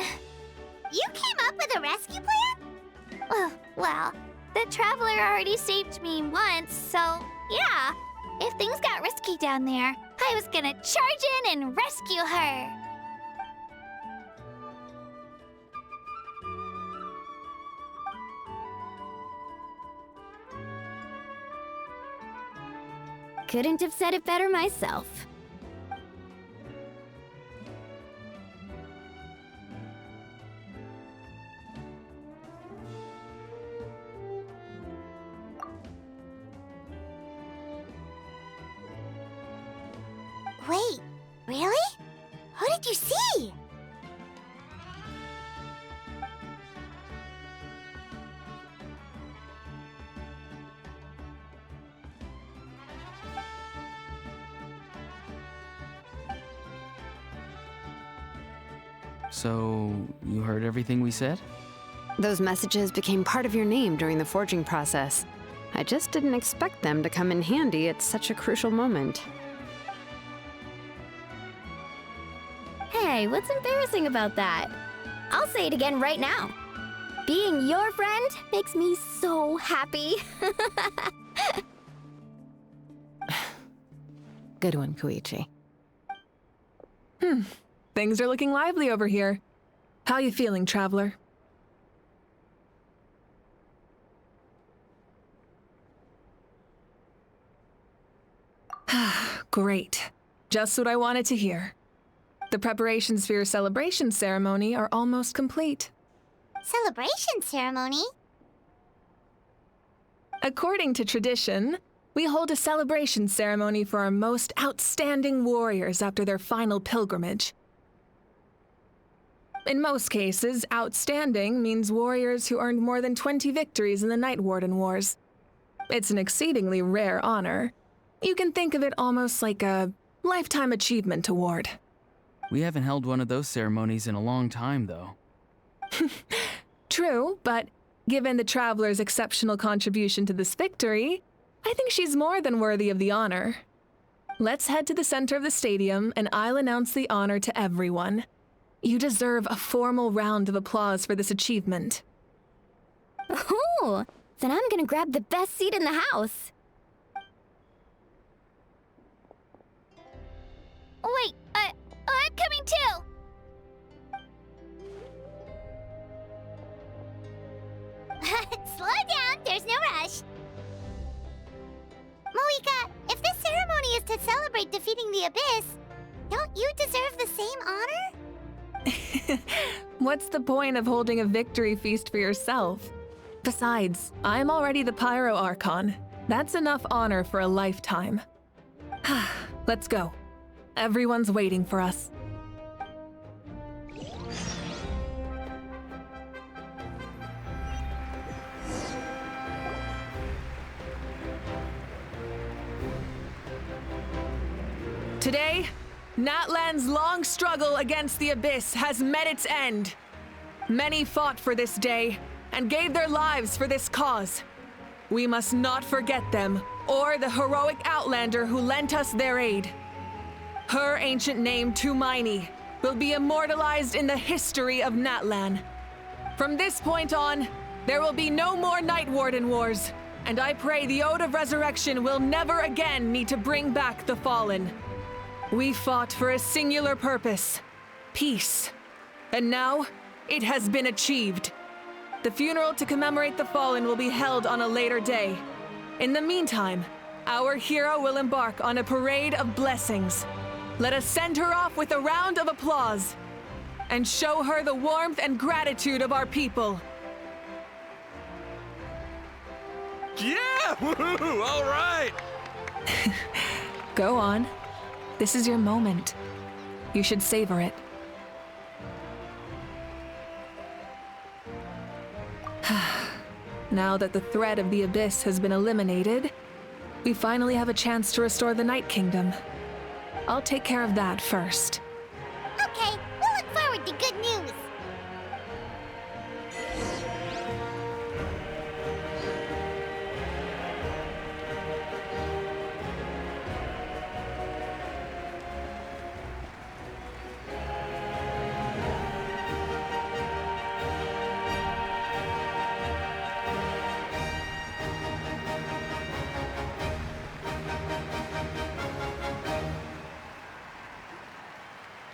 B: You came up with a rescue plan? Well, the Traveler already saved me once, so yeah. If things got risky down there, I was gonna charge in and rescue her.
A: Couldn't have said it better myself.
B: Wait, really? Who did you see?
L: So, you heard everything we said?
H: Those messages became part of your name during the forging process. I just didn't expect them to come in handy at such a crucial moment.
A: Hey, what's embarrassing about that? I'll say it again right now. Being your friend makes me so happy.
U: Good one, Koichi.
E: Things are looking lively over here. How you feeling, Traveler? Great. Just what I wanted to hear. The preparations for your celebration ceremony are almost complete.
B: Celebration ceremony?
E: According to tradition, we hold a celebration ceremony for our most outstanding warriors after their final pilgrimage. In most cases, outstanding means warriors who earned more than 20 victories in the Night Warden Wars. It's an exceedingly rare honor. You can think of it almost like a lifetime achievement award.
L: We haven't held one of those ceremonies in a long time, though.
E: True, but given the Traveler's exceptional contribution to this victory, I think she's more than worthy of the honor. Let's head to the center of the stadium, and I'll announce the honor to everyone. You deserve a formal round of applause for this achievement.
A: Ooh, then I'm gonna grab the best seat in the house.
B: Wait, I'm coming too! Slow down, there's no rush. Moika, if this ceremony is to celebrate defeating the Abyss, don't you deserve the same honor?
E: What's the point of holding a victory feast for yourself? Besides, I'm already the Pyro Archon. That's enough honor for a lifetime. Let's go. Everyone's waiting for us. Today, Natlan's long struggle against the Abyss has met its end. Many fought for this day and gave their lives for this cause. We must not forget them or the heroic Outlander who lent us their aid. Her ancient name, Tumaini, will be immortalized in the history of Natlan. From this point on, there will be no more Night Warden Wars, and I pray the Ode of Resurrection will never again need to bring back the Fallen. We fought for a singular purpose, peace, and now it has been achieved. The funeral to commemorate the Fallen will be held on a later day. In the meantime, our hero will embark on a parade of blessings. Let us send her off with a round of applause and show her the warmth and gratitude of our people.
D: Yeah! Woohoo! All right!
E: Go on. This is your moment. You should savor it. Now that the threat of the Abyss has been eliminated, we finally have a chance to restore the Night Kingdom. I'll take care of that first.
B: Okay, we'll look forward to good news.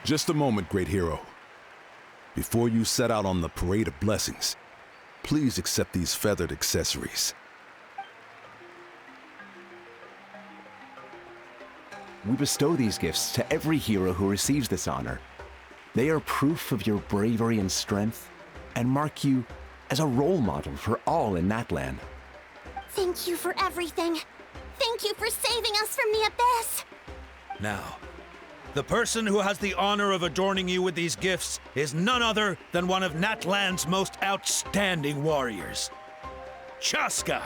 F: Just a moment, great hero. Before you set out on the parade of blessings, please accept these feathered accessories.
V: We bestow these gifts to every hero who receives this honor. They are proof of your bravery and strength, and mark you as a role model for all in Natlan.
B: Thank you for everything. Thank you for saving us from the Abyss.
J: Now, the person who has the honor of adorning you with these gifts is none other than one of Natlan's most outstanding warriors, Chaska.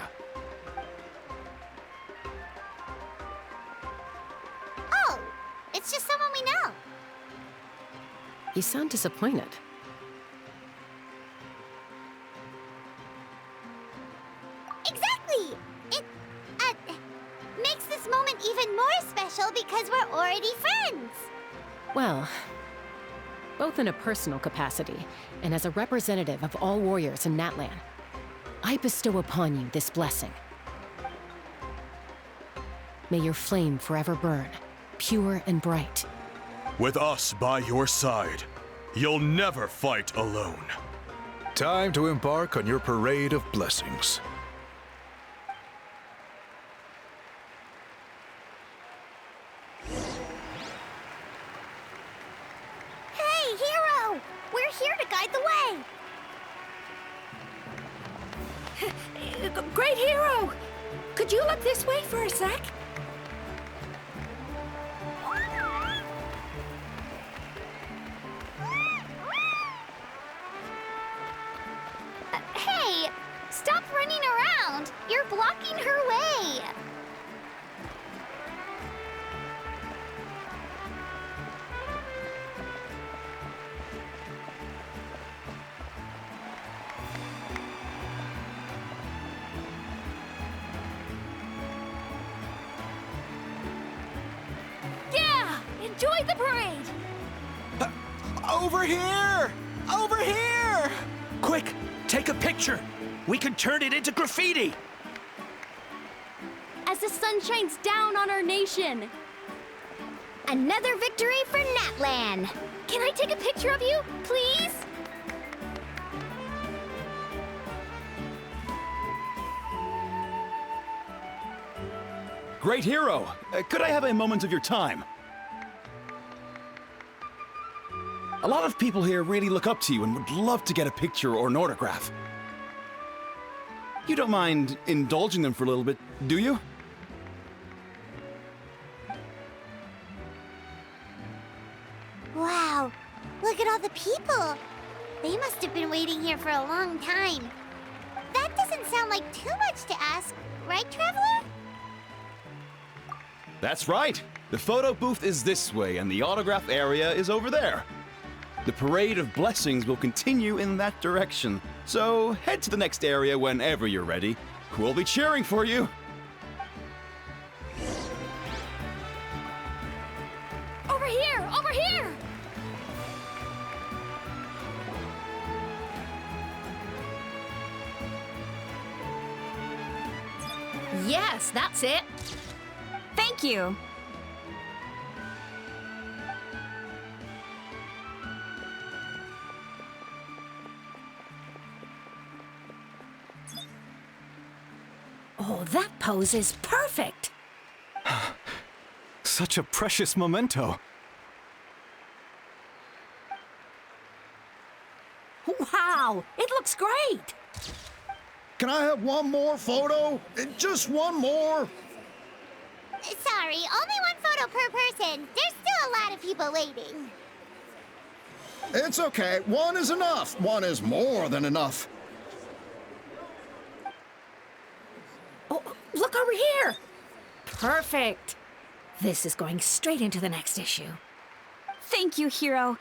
B: Oh, it's just someone we know.
U: You sound disappointed.
B: Exactly! It makes this moment even more special because we're already friends.
U: Well, both in a personal capacity and as a representative of all warriors in Natlan, I bestow upon you this blessing. May your flame forever burn, pure and bright.
D: With us by your side, you'll never fight alone.
Q: Time to embark on your parade of blessings.
B: Hey, hero! We're here to guide the way.
R: Great hero! Could you look this way for a sec?
B: Hey! Stop running around! You're blocking her way!
R: Yeah! Enjoy the parade!
J: Over here! Over here! Quick, take a picture. We can turn it into graffiti.
A: As the sun shines down on our nation.
B: Another victory for Natlan.
A: Can I take a picture of you, please?
W: Great hero! Could I have a moment of your time? A lot of people here really look up to you and would love to get a picture or an autograph. You don't mind indulging them for a little bit, do you?
B: Wow, look at all the people. They must have been waiting here for a long time. That doesn't sound like too much to ask, right, Traveler?
W: That's right! The photo booth is this way and the autograph area is over there. The parade of blessings will continue in that direction, so head to the next area whenever you're ready. We'll be cheering for you!
A: Over here! Over here!
T: Yes, that's it.
C: Thank you.
T: Oh, that pose is perfect.
G: Such a precious memento.
T: Wow, it looks great.
I: Can I have one more photo? Just one more.
B: Sorry, only one photo per person. There's still a lot of people waiting.
I: It's okay. One is enough. One is more than enough.
T: Oh, look over here. Perfect. This is going straight into the next issue.
C: Thank you, Hero.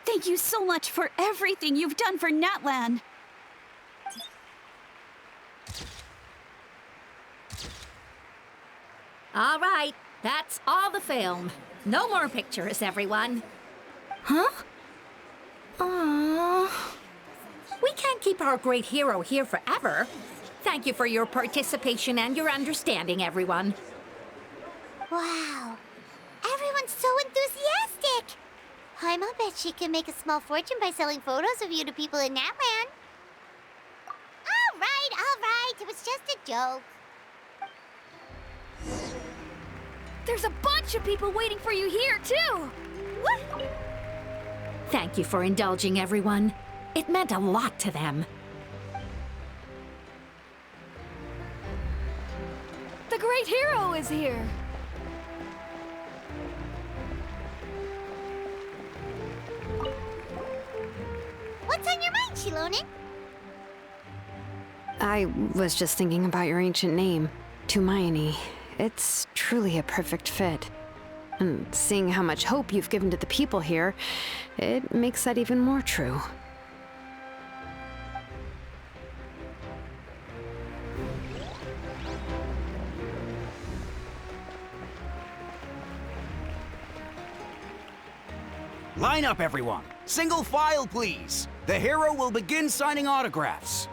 C: Thank you so much for everything you've done for Natlan.
T: All right, that's all the film. No more pictures, everyone. Huh? Aww. We can't keep our great hero here forever. Thank you for your participation and your understanding, everyone.
B: Wow. Everyone's so enthusiastic. I'll bet she can make a small fortune by selling photos of you to people in Natlan. All right. It was just a joke.
A: There's a bunch of people waiting for you here, too! What?
T: Thank you for indulging, everyone. It meant a lot to them.
A: The great hero is here!
B: What's on your mind, Shilonen?
X: I was just thinking about your ancient name, Tumaini. It's truly a perfect fit. And seeing how much hope you've given to the people here, it makes that even more true.
Y: Line up, everyone. Single file, please. The hero will begin signing autographs.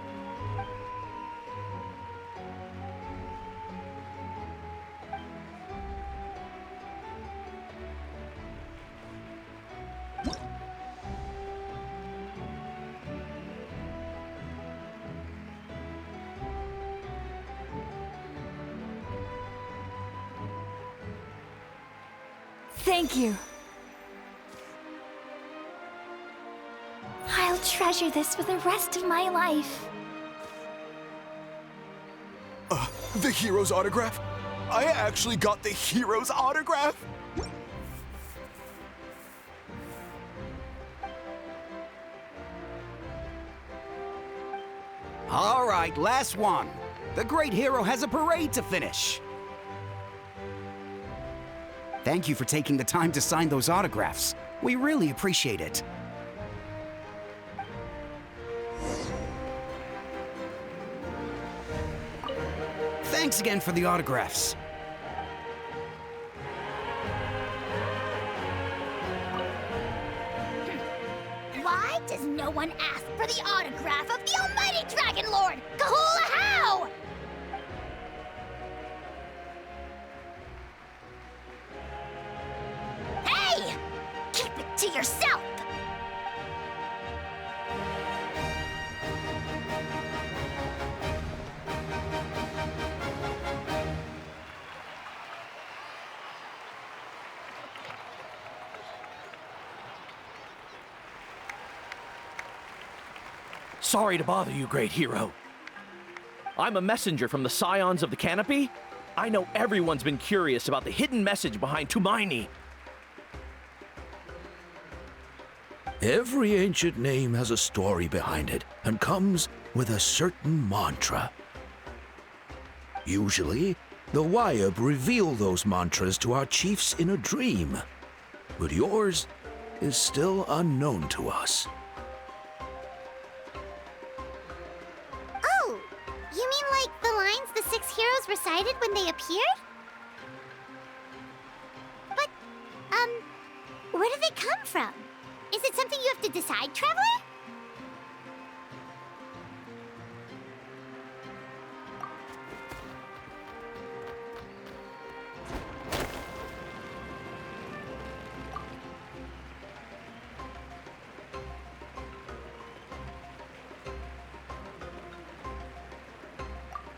A: Thank you.
B: I'll treasure this for the rest of my life.
G: The hero's autograph? I actually got the hero's autograph?
Y: All right, last one. The great hero has a parade to finish. Thank you for taking the time to sign those autographs. We really appreciate it. Thanks again for the autographs.
B: Why does no one ask for the autograph of the almighty Dragon Lord, Kahula How? Hey! Keep it to yourself!
P: Sorry to bother you, great hero. I'm a messenger from the Scions of the Canopy. I know everyone's been curious about the hidden message behind Tumaini.
Q: Every ancient name has a story behind it and comes with a certain mantra. Usually, the Wayab reveal those mantras to our chiefs in a dream, but yours is still unknown to us.
B: Oh, you mean like the lines the 6 heroes recited when they appeared? But, where do they come from? Is it something you have to decide, Traveler?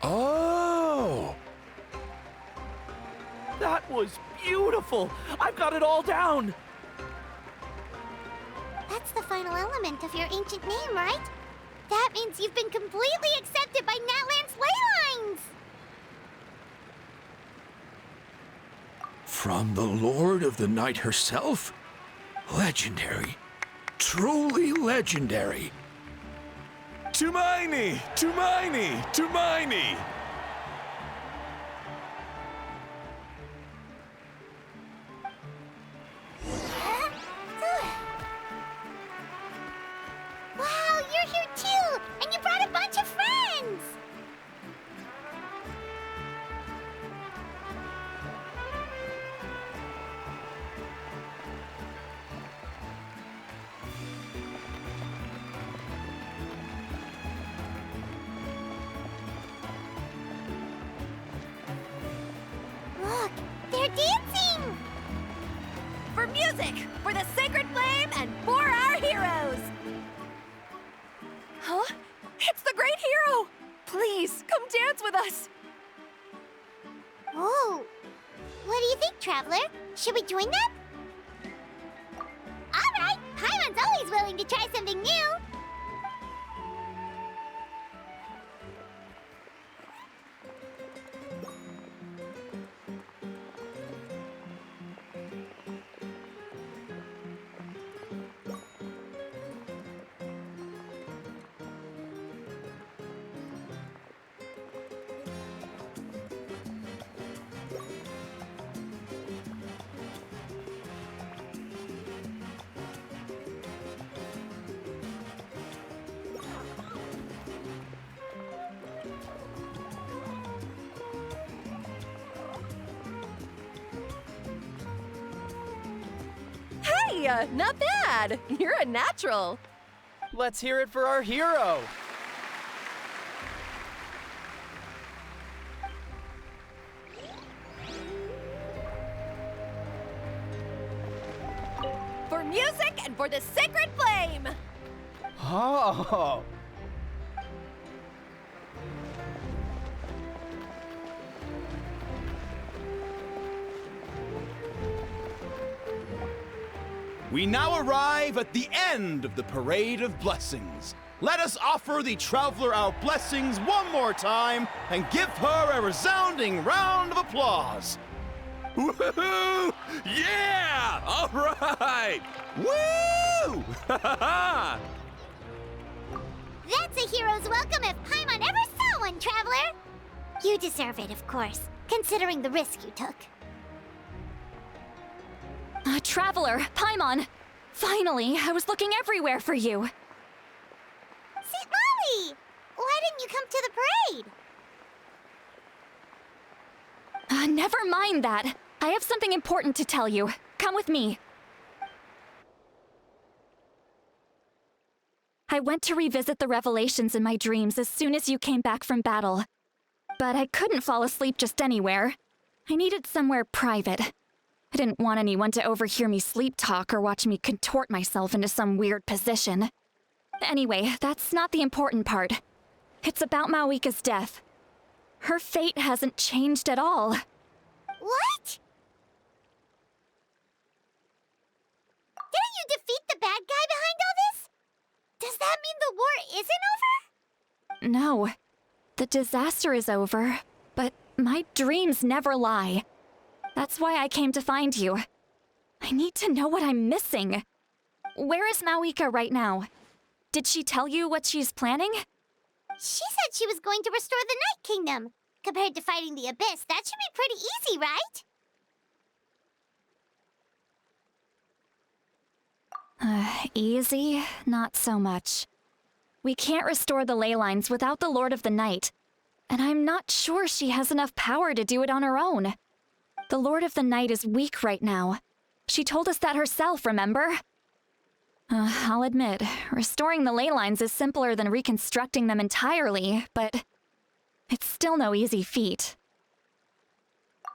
D: Oh!
P: That was beautiful! I've got it all down!
B: That's the final element of your ancient name, right? That means you've been completely accepted by Natlan's ley lines!
Q: From the Lord of the Night herself? Legendary. Truly legendary.
D: Tumaini! Tumaini! Tumaini!
B: Wow, you're here too! And you brought a bunch of friends! Look, they're dancing!
K: For music, for the sacred flame, and for our heroes! Huh? It's the great hero! Please, come dance with us!
B: Oh, what do you think, Traveler? Should we join them? All right, Paimon's always willing to try something new.
K: Hey, not bad! You're a natural!
P: Let's hear it for our hero!
K: For music and for the sacred flame!
P: Oh!
W: We now arrive at the end of the Parade of Blessings. Let us offer the Traveler our blessings one more time and give her a resounding round of applause.
D: Woohoo! Yeah! All right!
W: Woo!
B: That's a hero's welcome if Paimon ever saw one, Traveler! You deserve it, of course, considering the risk you took.
A: Traveler, Paimon! Finally, I was looking everywhere for you.
B: St. Molly! Why didn't you come to the parade?
A: Never mind that. I have something important to tell you. Come with me. I went to revisit the revelations in my dreams as soon as you came back from battle. But I couldn't fall asleep just anywhere. I needed somewhere private. I didn't want anyone to overhear me sleep talk or watch me contort myself into some weird position. Anyway, that's not the important part. It's about Mawika's death. Her fate hasn't changed at all.
B: What? Didn't you defeat the bad guy behind all this? Does that mean the war isn't over?
A: No. The disaster is over, but my dreams never lie. That's why I came to find you. I need to know what I'm missing. Where is Mawika right now? Did she tell you what she's planning?
B: She said she was going to restore the Night Kingdom. Compared to fighting the Abyss, that should be pretty easy, right?
A: Easy? Not so much. We can't restore the ley lines without the Lord of the Night, and I'm not sure she has enough power to do it on her own. The Lord of the Night is weak right now. She told us that herself, remember? I'll admit, restoring the ley lines is simpler than reconstructing them entirely, but it's still no easy feat.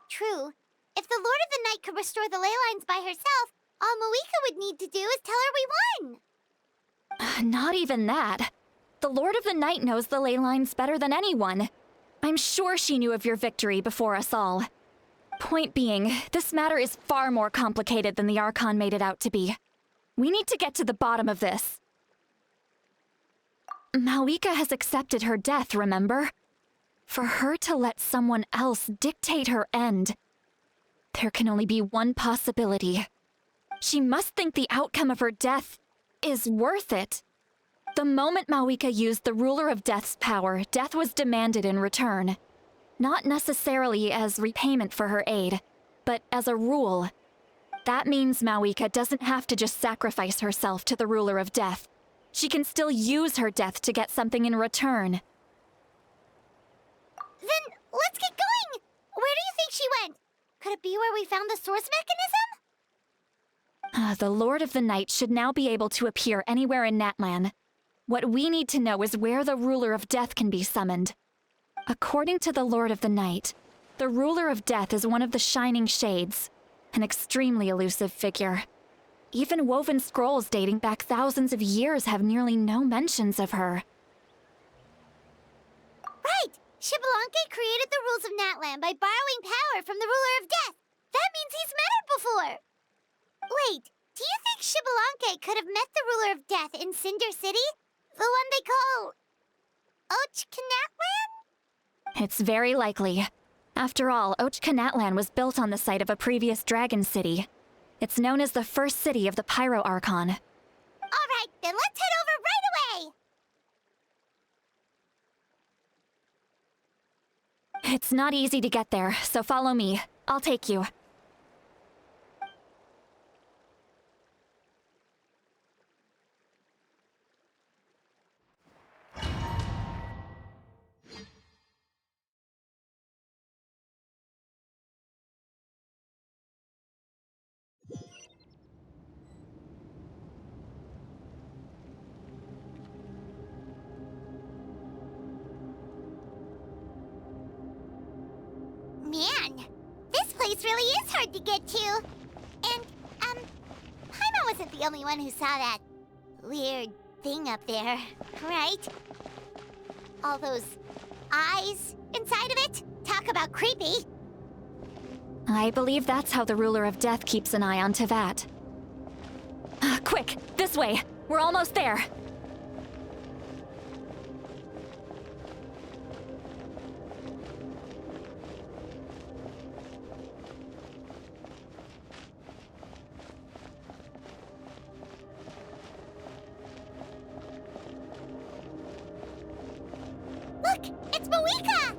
B: True. If the Lord of the Night could restore the ley lines by herself, all Mawika would need to do is tell her we won.
A: Not even that. The Lord of the Night knows the ley lines better than anyone. I'm sure she knew of your victory before us all. Point being, this matter is far more complicated than the Archon made it out to be. We need to get to the bottom of this. Malika has accepted her death, remember? For her to let someone else dictate her end, there can only be one possibility. She must think the outcome of her death is worth it. The moment Malika used the Ruler of Death's power, death was demanded in return. Not necessarily as repayment for her aid, but as a rule. That means Malika doesn't have to just sacrifice herself to the Ruler of Death. She can still use her death to get something in return.
B: Then let's get going! Where do you think she went? Could it be where we found the source mechanism?
A: The Lord of the Night should now be able to appear anywhere in Natlan. What we need to know is where the Ruler of Death can be summoned. According to the Lord of the Night, the Ruler of Death is one of the Shining Shades, an extremely elusive figure. Even woven scrolls dating back thousands of years have nearly no mentions of her.
B: Right! Xbalanque created the rules of Natlan by borrowing power from the Ruler of Death. That means he's met her before! Wait, do you think Xbalanque could have met the Ruler of Death in Cinder City? The one they call... Ochkanatlan?
A: It's very likely. After all, Ochkanatlan was built on the site of a previous dragon city. It's known as the first city of the Pyro Archon.
B: Alright, then let's head over right away!
A: It's not easy to get there, so follow me. I'll take you.
B: Man, this place really is hard to get to. And, Paimon wasn't the only one who saw that weird thing up there, right? All those eyes inside of it? Talk about creepy.
A: I believe that's how the Ruler of Death keeps an eye on Tevat. Quick, this way! We're almost there!
B: Look! It's Malika!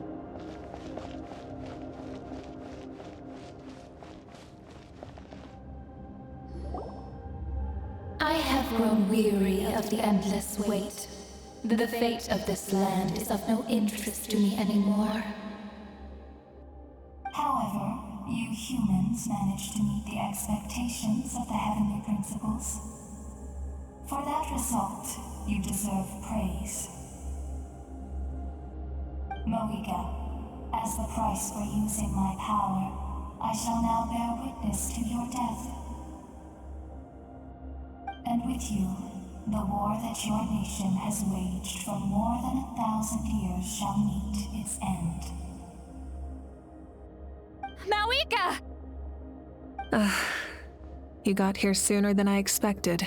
R: I have grown weary of the endless wait. The fate of this land is of no interest to me anymore.
H: However, you humans managed to meet the expectations of the heavenly principles. For that result, you deserve praise. Mohiga, as the price for using my power, I shall now bear witness to your death. And with you, the war that your nation has waged for more than 1,000 years shall meet its end.
A: Malika!
E: You got here sooner than I expected.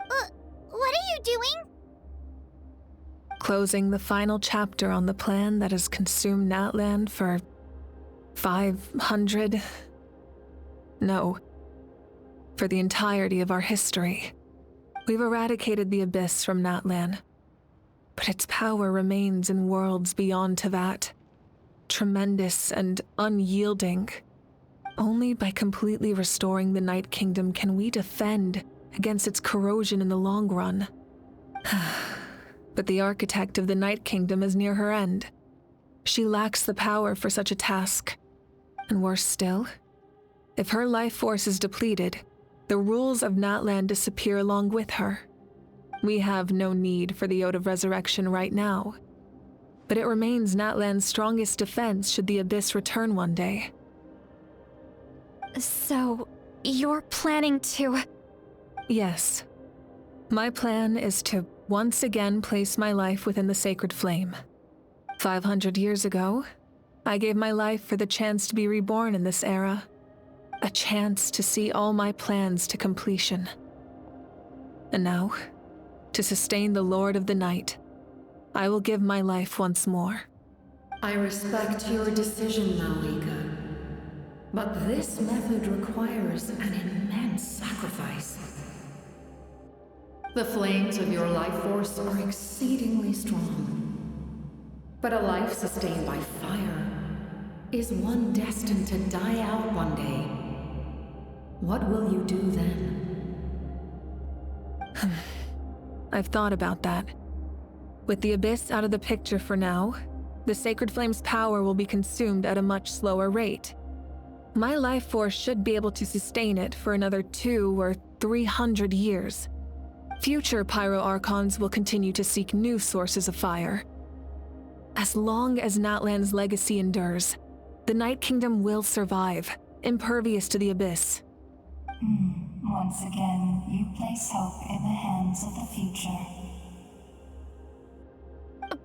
B: What are you doing?
E: Closing the final chapter on the plan that has consumed Natlan for 500... No. For the entirety of our history. We've eradicated the Abyss from Natlan, but its power remains in worlds beyond Tevat. Tremendous and unyielding. Only by completely restoring the Night Kingdom can we defend against its corrosion in the long run. But the architect of the Night Kingdom is near her end. She lacks the power for such a task. And worse still, if her life force is depleted, the rules of Natlan disappear along with her. We have no need for the Ode of Resurrection right now, but it remains Natlan's strongest defense should the Abyss return one day.
A: So, you're planning to...
E: Yes. My plan is to once again place my life within the sacred flame. 500 years ago, I gave my life for the chance to be reborn in this era. A chance to see all my plans to completion. And now, to sustain the Lord of the Night, I will give my life once more.
T: I respect your decision, Malika. But this method requires an immense sacrifice. The flames of your life force are exceedingly strong. But a life sustained by fire is one destined to die out one day. What will you do then?
E: I've thought about that. With the Abyss out of the picture for now, the Sacred Flame's power will be consumed at a much slower rate. My life force should be able to sustain it for another 200 or 300 years. Future Pyro Archons will continue to seek new sources of fire. As long as Natlan's legacy endures, the Night Kingdom will survive, impervious to the Abyss.
H: Once again, you place hope in the hands of the future.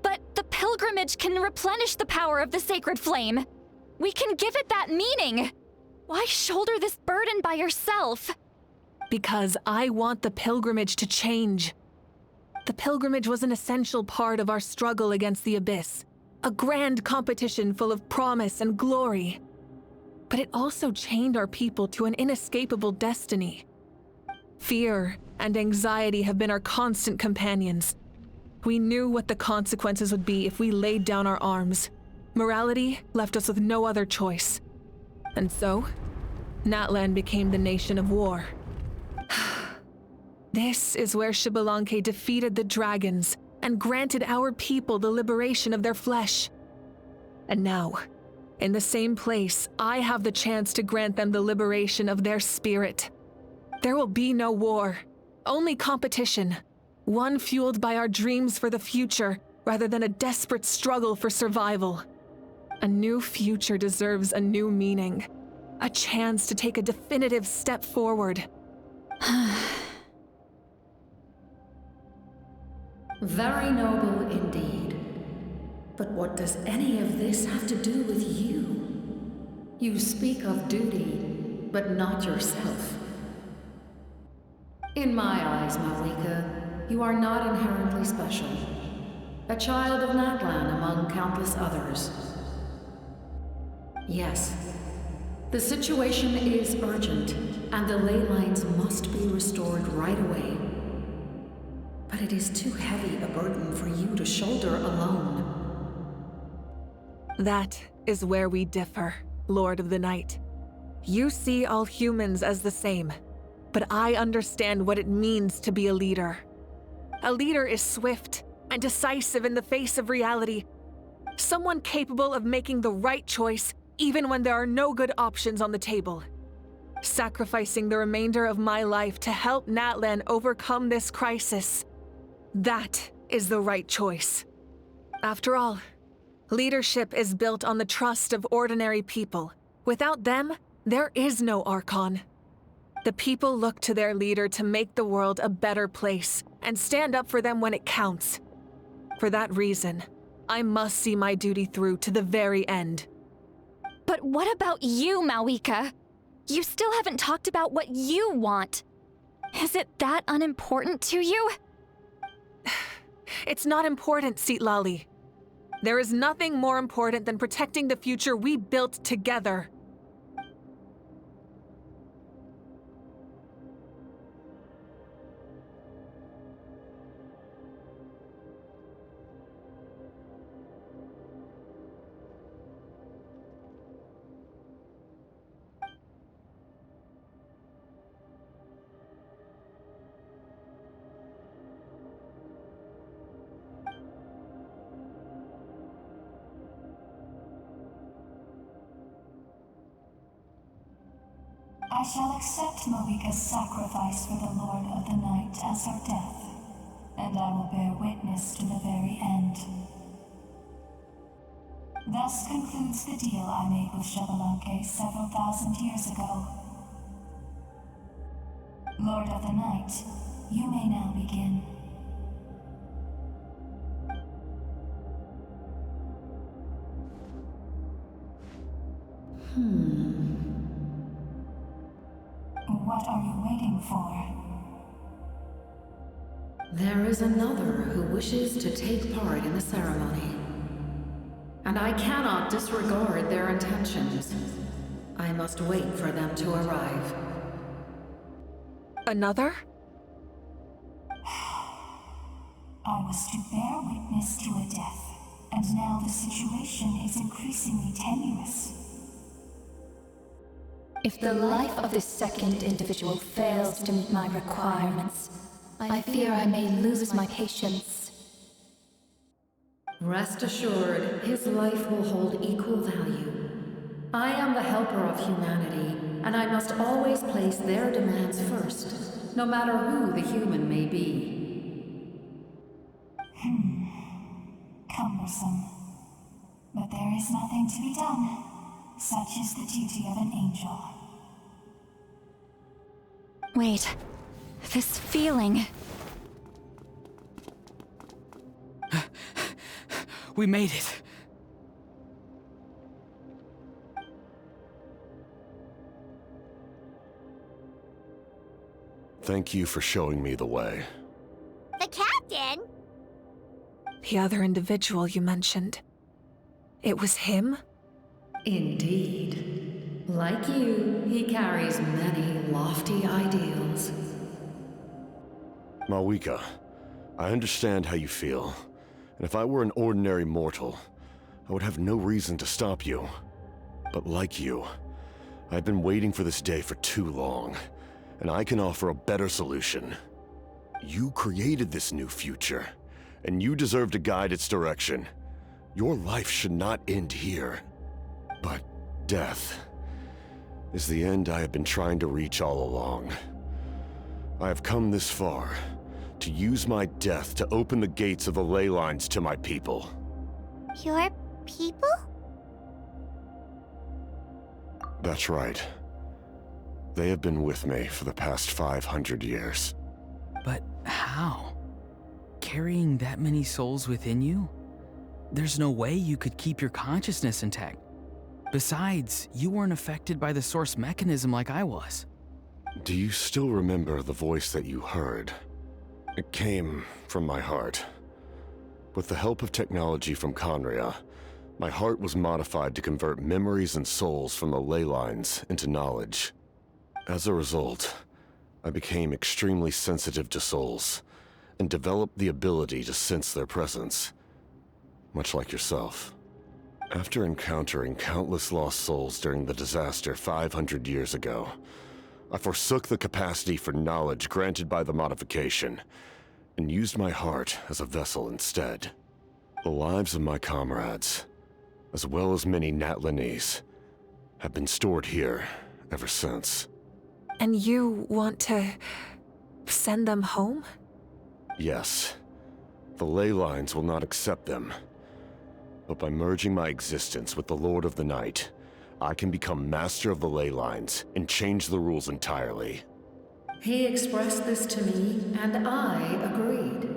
A: But the pilgrimage can replenish the power of the Sacred Flame. We can give it that meaning. Why shoulder this burden by yourself?
E: Because I want the pilgrimage to change. The pilgrimage was an essential part of our struggle against the Abyss, a grand competition full of promise and glory. But it also chained our people to an inescapable destiny. Fear and anxiety have been our constant companions. We knew what the consequences would be if we laid down our arms. Morality left us with no other choice. And so, Natlan became the nation of war. This is where Xbalanque defeated the dragons and granted our people the liberation of their flesh. And now, in the same place, I have the chance to grant them the liberation of their spirit. There will be no war, only competition. One fueled by our dreams for the future, rather than a desperate struggle for survival. A new future deserves a new meaning. A chance to take a definitive step forward.
T: Very noble indeed. But what does any of this have to do with you? You speak of duty, but not yourself. In my eyes, Malika, you are not inherently special. A child of Natlan among countless others. Yes, the situation is urgent, and the ley lines must be restored right away. But it is too heavy a burden for you to shoulder alone.
E: That is where we differ, Lord of the Night. You see all humans as the same, but I understand what it means to be a leader. A leader is swift and decisive in the face of reality. Someone capable of making the right choice even when there are no good options on the table. Sacrificing the remainder of my life to help Natlan overcome this crisis. That is the right choice. After all, leadership is built on the trust of ordinary people. Without them, there is no Archon. The people look to their leader to make the world a better place and stand up for them when it counts. For that reason, I must see my duty through to the very end.
A: But what about you, Malika? You still haven't talked about what you want. Is it that unimportant to you?
E: It's not important, Citlali. There is nothing more important than protecting the future we built together.
H: I shall accept Malika's sacrifice for the Lord of the Night as her death, and I will bear witness to the very end. Thus concludes the deal I made with Xbalanque several thousand years ago. Lord of the Night, you may now begin. before.
T: There is another who wishes to take part in the ceremony, and I cannot disregard their intentions. I must wait for them to arrive.
E: Another?
H: I was to bear witness to a death, and now the situation is increasingly tenuous.
R: If the life of this second individual fails to meet my requirements, I fear I may lose my patience.
T: Rest assured, his life will hold equal value. I am the helper of humanity, and I must always place their demands first, no matter who the human may be.
H: Cumbersome. But there is nothing to be done. Such is the duty of an angel.
A: Wait. This feeling.
L: We made it.
F: Thank you for showing me the way.
B: The captain?
E: The other individual you mentioned. It was him?
T: Indeed. Like you, he carries many lofty ideals.
F: Malwika, I understand how you feel. And if I were an ordinary mortal, I would have no reason to stop you. But like you, I've been waiting for this day for too long, and I can offer a better solution. You created this new future, and you deserve to guide its direction. Your life should not end here. But death is the end I have been trying to reach all along. I have come this far to use my death to open the gates of the ley lines to my people.
B: Your people?
F: That's right. They have been with me for the past 500 years.
L: But how? Carrying that many souls within you? There's no way you could keep your consciousness intact. Besides, you weren't affected by the source mechanism like I was.
F: Do you still remember the voice that you heard? It came from my heart. With the help of technology from Conria, my heart was modified to convert memories and souls from the ley lines into knowledge. As a result, I became extremely sensitive to souls, and developed the ability to sense their presence, much like yourself. After encountering countless lost souls during the disaster 500 years ago, I forsook the capacity for knowledge granted by the modification, and used my heart as a vessel instead. The lives of my comrades, as well as many Natlanese, have been stored here ever since.
E: And you want to send them home?
F: Yes. The ley lines will not accept them. But by merging my existence with the Lord of the Night, I can become master of the ley lines and change the rules entirely.
T: He expressed this to me, and I agreed.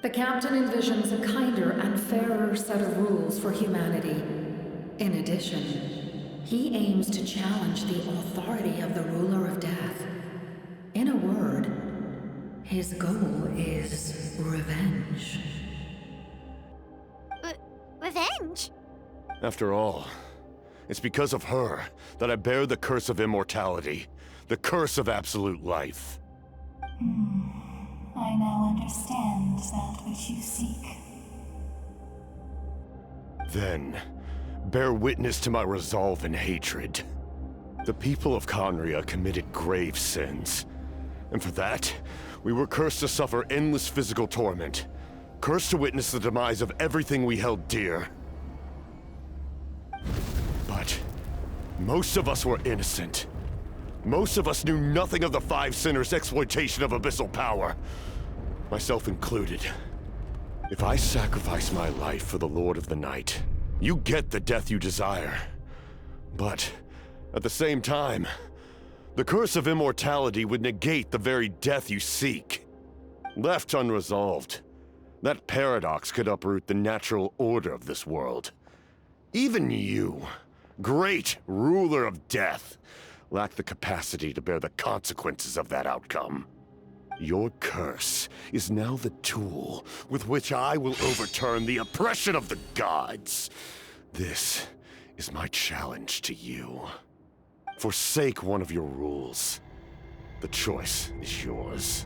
T: The captain envisions a kinder and fairer set of rules for humanity. In addition, he aims to challenge the authority of the ruler of death. In a word, his goal is revenge.
B: Revenge?
F: After all, it's because of her that I bear the curse of immortality, the curse of absolute life.
H: I now understand that which you seek.
F: Then, bear witness to my resolve and hatred. The people of Conria committed grave sins, and for that, we were cursed to suffer endless physical torment, cursed to witness the demise of everything we held dear. But most of us were innocent. Most of us knew nothing of the Five Sinners' exploitation of abyssal power, myself included. If I sacrifice my life for the Lord of the Night, you get the death you desire. But at the same time, the curse of immortality would negate the very death you seek. Left unresolved, that paradox could uproot the natural order of this world. Even you, great ruler of death, lack the capacity to bear the consequences of that outcome. Your curse is now the tool with which I will overturn the oppression of the gods. This is my challenge to you. Forsake one of your rules. The choice is yours.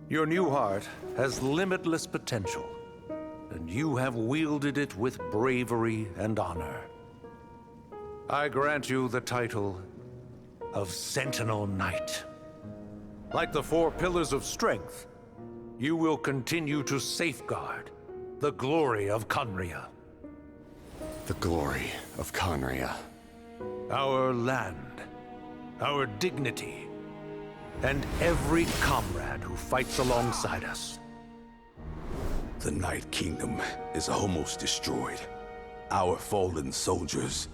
M: Your new heart has limitless potential, and you have wielded it with bravery and honor. I grant you the title of Sentinel Knight. Like the 4 pillars of strength, you will continue to safeguard the glory of Conria.
F: The glory of Conria.
M: Our land, our dignity, and every comrade who fights alongside us.
Q: The Night Kingdom is almost destroyed. Our fallen soldiers,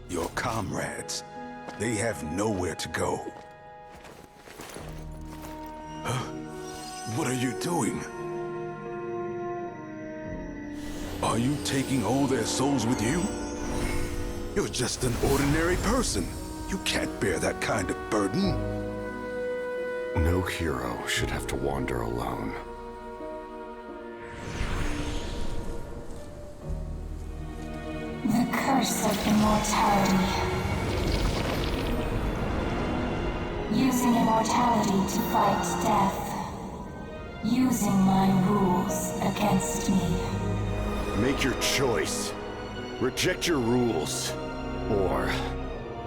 Q: your comrades, they have nowhere to go. What are you doing? Are you taking all their souls with you? You're just an ordinary person. You can't bear that kind of burden.
F: No hero should have to wander alone.
H: The curse of immortality. Using immortality to fight death. Using my rules against me.
F: Make your choice. Reject your rules. Or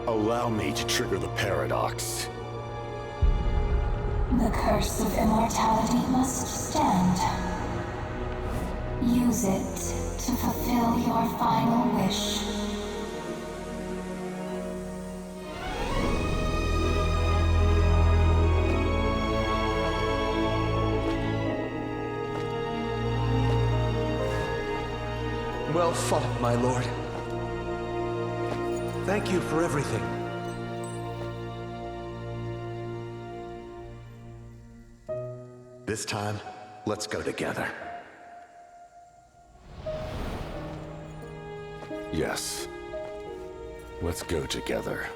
F: allow me to trigger the paradox.
H: The curse of immortality must stand. Use it to fulfill your final wish.
M: Well fought, my lord. Thank you for everything.
N: This time, let's go together.
F: Yes. Let's go together.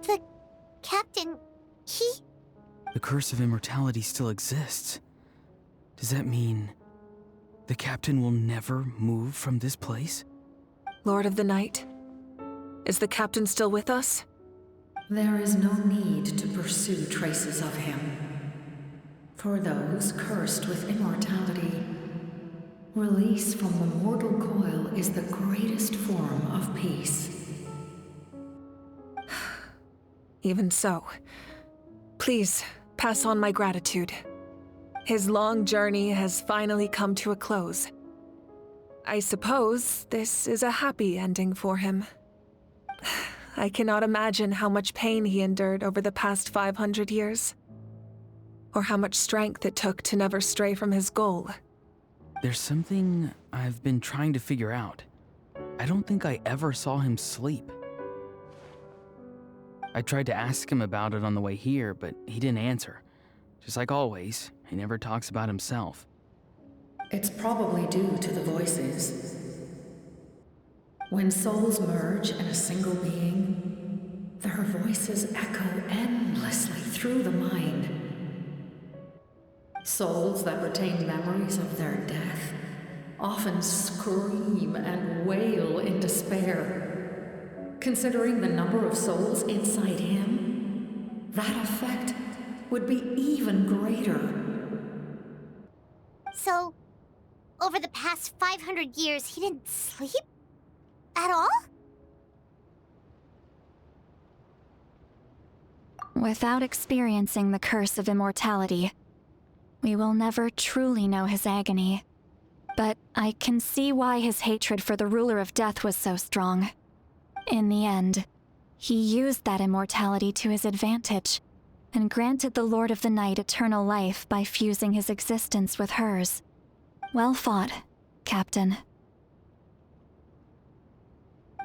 B: The captain, he...
L: The curse of immortality still exists. Does that mean the captain will never move from this place?
E: Lord of the Night, is the captain still with us?
T: There is no need to pursue traces of him. For those cursed with immortality, release from the mortal coil is the greatest form of peace.
E: Even so, please pass on my gratitude. His long journey has finally come to a close. I suppose this is a happy ending for him. I cannot imagine how much pain he endured over the past 500 years, or how much strength it took to never stray from his goal.
L: There's something I've been trying to figure out. I don't think I ever saw him sleep. I tried to ask him about it on the way here, but he didn't answer. Just like always, he never talks about himself.
T: It's probably due to the voices. When souls merge in a single being, their voices echo endlessly through the mind. Souls that retain memories of their death often scream and wail in despair. Considering the number of souls inside him, that effect would be even greater.
B: So, over the past 500 years, he didn't sleep? At all?
A: Without experiencing the curse of immortality, we will never truly know his agony. But I can see why his hatred for the ruler of death was so strong. In the end, He used that immortality to his advantage, and granted the Lord of the Night eternal life by fusing his existence with hers. Well fought, Captain.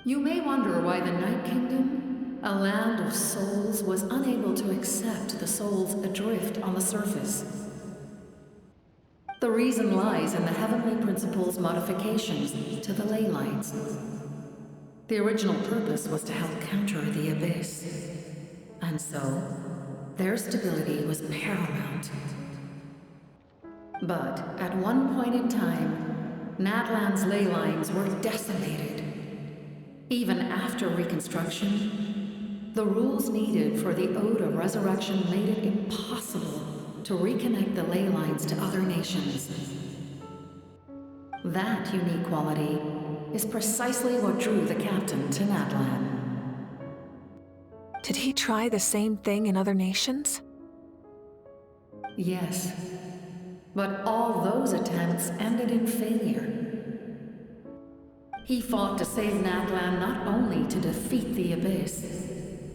T: You may wonder why the Night Kingdom, a land of souls, was unable to accept the souls adrift on the surface. The reason lies in the Heavenly Principle's modifications to the ley lines. The original purpose was to help counter the Abyss, and so their stability was paramount. But at one point in time, Natlan's ley lines were decimated. Even after reconstruction, the rules needed for the Ode of Resurrection made it impossible to reconnect the ley lines to other nations. That unique quality is precisely what drew the captain to Natlan.
E: Did he try the same thing in other nations?
T: Yes, but all those attempts ended in failure. He fought to save Natlan not only to defeat the Abyss,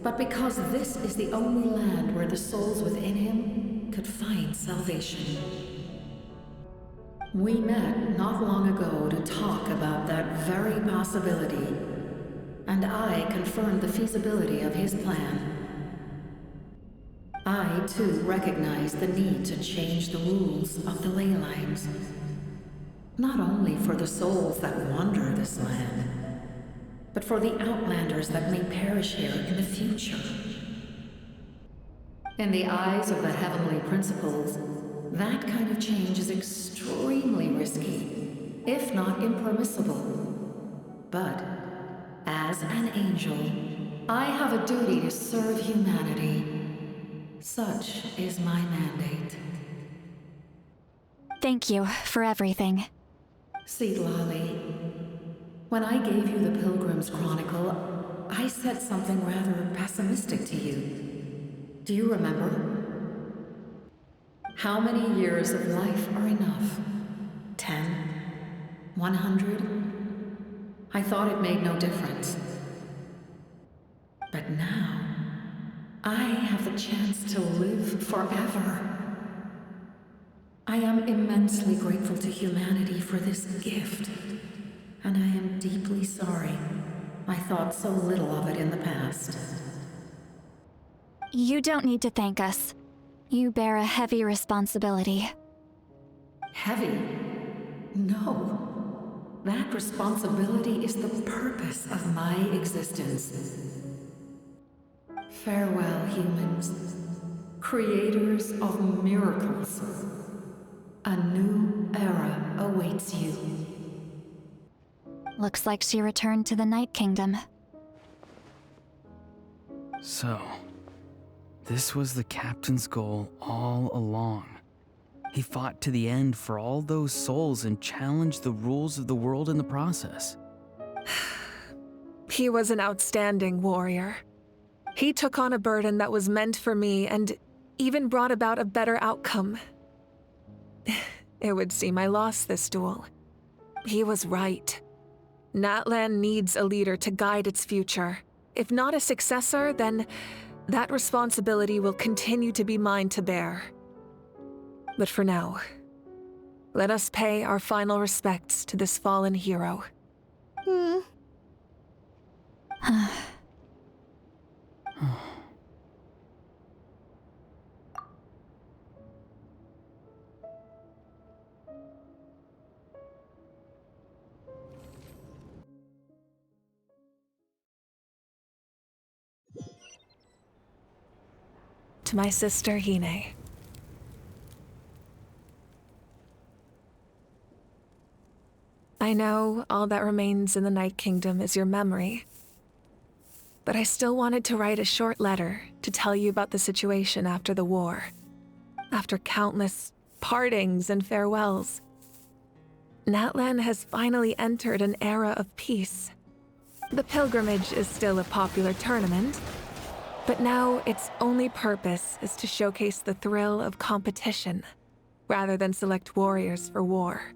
T: but because this is the only land where the souls within him could find salvation. We met not long ago to talk about that very possibility, and I confirmed the feasibility of his plan. I, too, recognize the need to change the rules of the ley lines. Not only for the souls that wander this land, but for the outlanders that may perish here in the future. In the eyes of the Heavenly Principles, that kind of change is extremely risky, if not impermissible. But, as an angel, I have a duty to serve humanity. Such is my mandate.
A: Thank you for everything.
T: Seedlolly, when I gave you the Pilgrim's Chronicle, I said something rather pessimistic to you. Do you remember? How many years of life are enough? 10? 100? I thought it made no difference. But now, I have the chance to live forever. I am immensely grateful to humanity for this gift, and I am deeply sorry I thought so little of it in the past.
A: You don't need to thank us. You bear a heavy responsibility.
T: Heavy? No. That responsibility is the purpose of my existence. Farewell, humans. Creators of miracles. A new era awaits you.
A: Looks like she returned to the Night Kingdom.
L: So, this was the captain's goal all along. He fought to the end for all those souls and challenged the rules of the world in the process.
E: He was an outstanding warrior. He took on a burden that was meant for me and even brought about a better outcome. It would seem I lost this duel. He was right. Natlan needs a leader to guide its future. If not a successor, then that responsibility will continue to be mine to bear. But for now, let us pay our final respects to this fallen hero. To my sister, Hine. I know all that remains in the Night Kingdom is your memory, but I still wanted to write a short letter to tell you about the situation after the war. After countless partings and farewells, Natlan has finally entered an era of peace. The pilgrimage is still a popular tournament, but now its only purpose is to showcase the thrill of competition, rather than select warriors for war.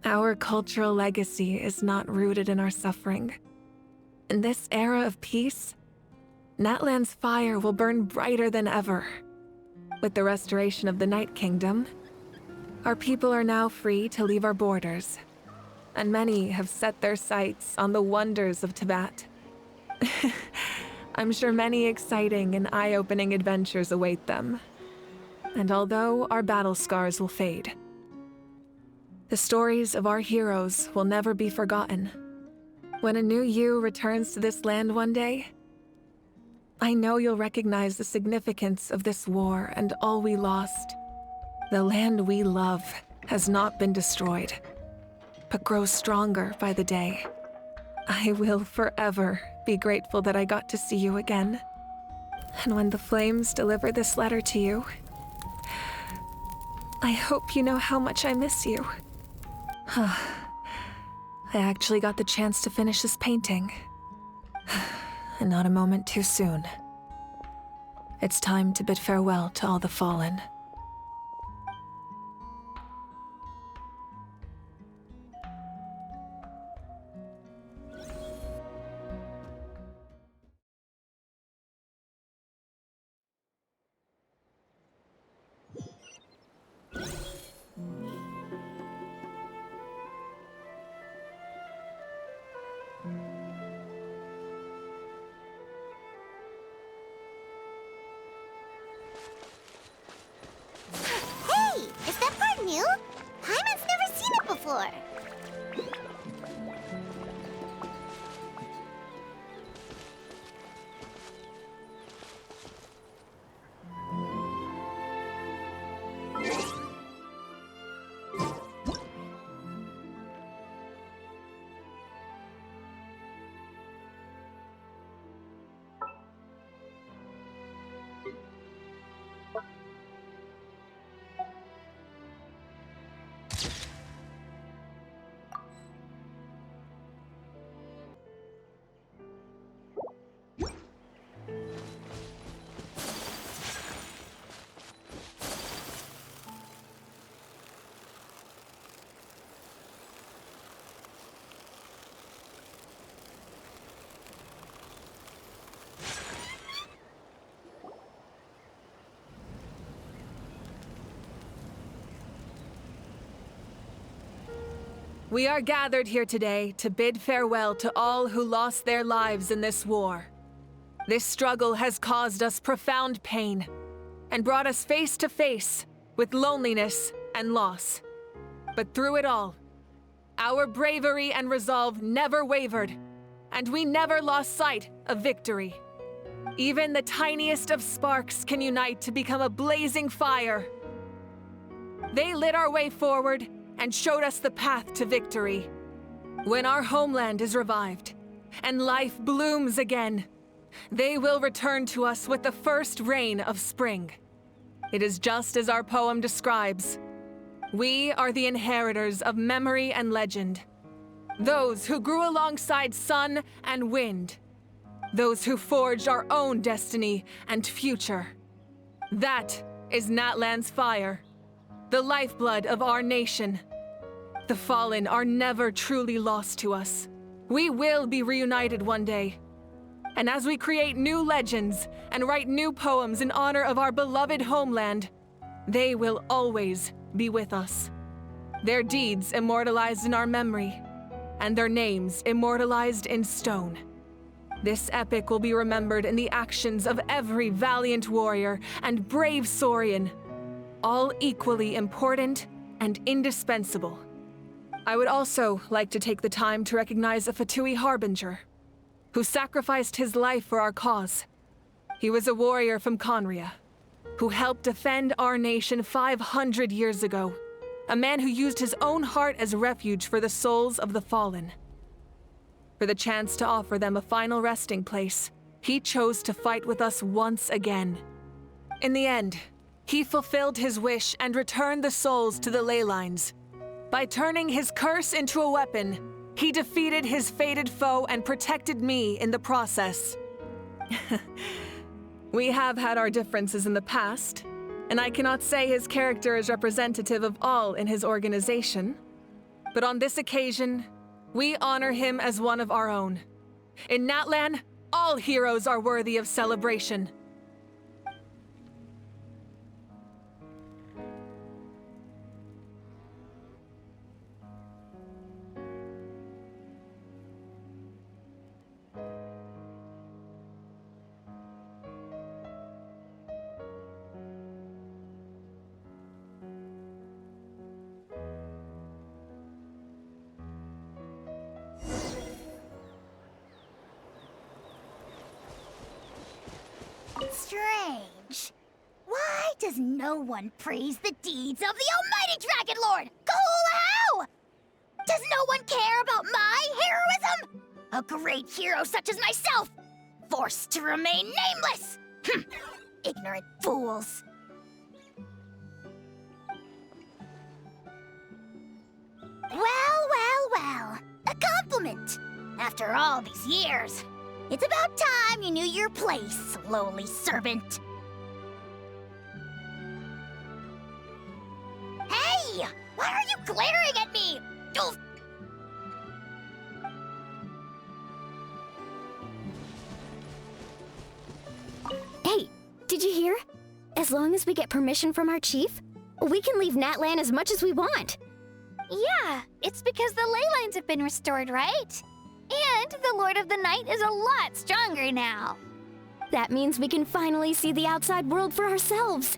E: Our cultural legacy is not rooted in our suffering, In this era of peace, Natlan's fire will burn brighter than ever. With the restoration of the Night Kingdom, our people are now free to leave our borders, and many have set their sights on the wonders of Tibet. I'm sure many exciting and eye-opening adventures await them. And although our battle scars will fade, the stories of our heroes will never be forgotten. When a new you returns to this land one day, I know you'll recognize the significance of this war and all we lost. The land we love has not been destroyed, but grows stronger by the day. I will forever be grateful that I got to see you again. And when the flames deliver this letter to you, I hope you know how much I miss you. I actually got the chance to finish this painting. And not a moment too soon. It's time to bid farewell to all the fallen.
B: Hey! Is that part new? Paimon's never seen it before.
E: We are gathered here today to bid farewell to all who lost their lives in this war. This struggle has caused us profound pain and brought us face to face with loneliness and loss. But through it all, our bravery and resolve never wavered, and we never lost sight of victory. Even the tiniest of sparks can unite to become a blazing fire. They lit our way forward and showed us the path to victory. When our homeland is revived and life blooms again, they will return to us with the first rain of spring. It is just as our poem describes. We are the inheritors of memory and legend. Those who grew alongside sun and wind. Those who forged our own destiny and future. That is Natlan's fire, the lifeblood of our nation. The fallen are never truly lost to us. We will be reunited one day. And as we create new legends and write new poems in honor of our beloved homeland, they will always be with us. Their deeds immortalized in our memory, and their names immortalized in stone. This epic will be remembered in the actions of every valiant warrior and brave Saurian, all equally important and indispensable. I would also like to take the time to recognize a Fatui Harbinger, who sacrificed his life for our cause. He was a warrior from Conria, who helped defend our nation 500 years ago, a man who used his own heart as refuge for the souls of the fallen. For the chance to offer them a final resting place, he chose to fight with us once again. In the end, he fulfilled his wish and returned the souls to the ley lines. By turning his curse into a weapon, he defeated his fated foe and protected me in the process. We have had our differences in the past, and I cannot say his character is representative of all in his organization. But on this occasion, we honor him as one of our own, In Natlan, all heroes are worthy of celebration.
B: Strange. Why does no one praise the deeds of the almighty Dragon Lord? Cool how? Does no one care about my heroism? A great hero such as myself, forced to remain nameless. Ignorant fools. Well. A compliment. After all these years. It's about time you knew your place, lowly servant. Hey! Why are you glaring at me? Oof.
J: Hey, did you hear? As long as we get permission from our chief, we can leave Natlan as much as we want.
B: Yeah, it's because the ley lines have been restored, right? And the Lord of the Night is a lot stronger now.
J: That means we can finally see the outside world for ourselves.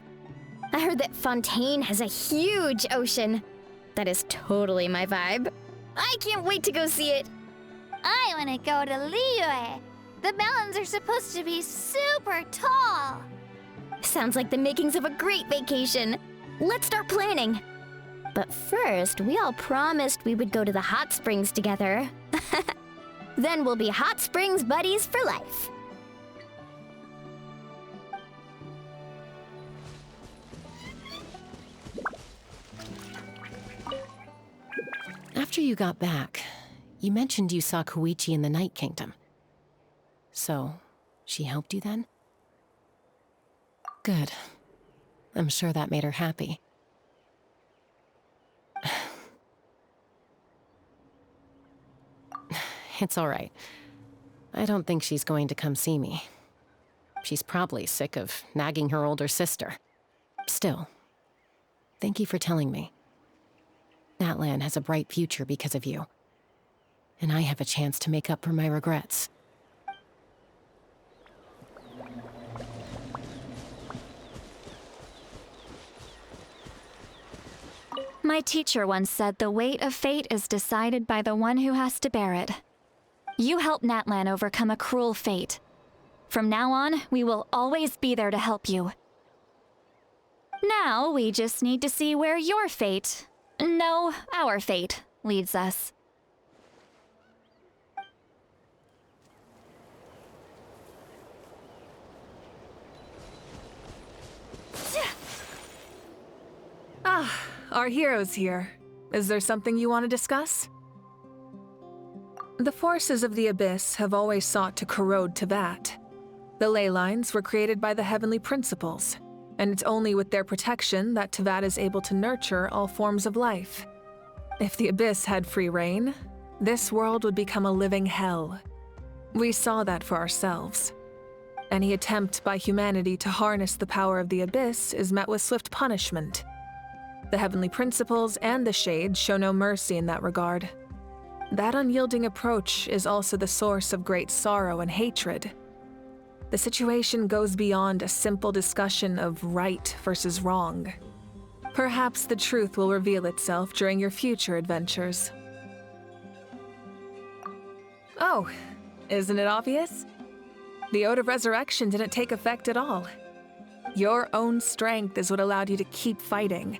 J: I heard that Fontaine has a huge ocean. That is totally my vibe. I can't wait to go see it.
B: I want to go to Liyue. The mountains are supposed to be super tall.
J: Sounds like the makings of a great vacation. Let's start planning. But first, we all promised we would go to the hot springs together. Then we'll be hot springs buddies for life.
O: After you got back, you mentioned you saw Koichi in the Night Kingdom. So, she helped you then? Good. I'm sure that made her happy. It's all right. I don't think she's going to come see me. She's probably sick of nagging her older sister. Still, thank you for telling me. Natlan has a bright future because of you. And I have a chance to make up for my regrets.
A: My teacher once said the weight of fate is decided by the one who has to bear it. You helped Natlan overcome a cruel fate. From now on, we will always be there to help you. Now, we just need to see where your fate, no, our fate, leads us.
E: Our hero's here. Is there something you want to discuss? The forces of the Abyss have always sought to corrode Teyvat. The ley lines were created by the heavenly principles, and it's only with their protection that Teyvat is able to nurture all forms of life. If the Abyss had free reign, this world would become a living hell. We saw that for ourselves. Any attempt by humanity to harness the power of the Abyss is met with swift punishment. The heavenly principles and the Shade show no mercy in that regard. That unyielding approach is also the source of great sorrow and hatred. The situation goes beyond a simple discussion of right versus wrong. Perhaps the truth will reveal itself during your future adventures. Oh, isn't it obvious? The Ode of Resurrection didn't take effect at all. Your own strength is what allowed you to keep fighting,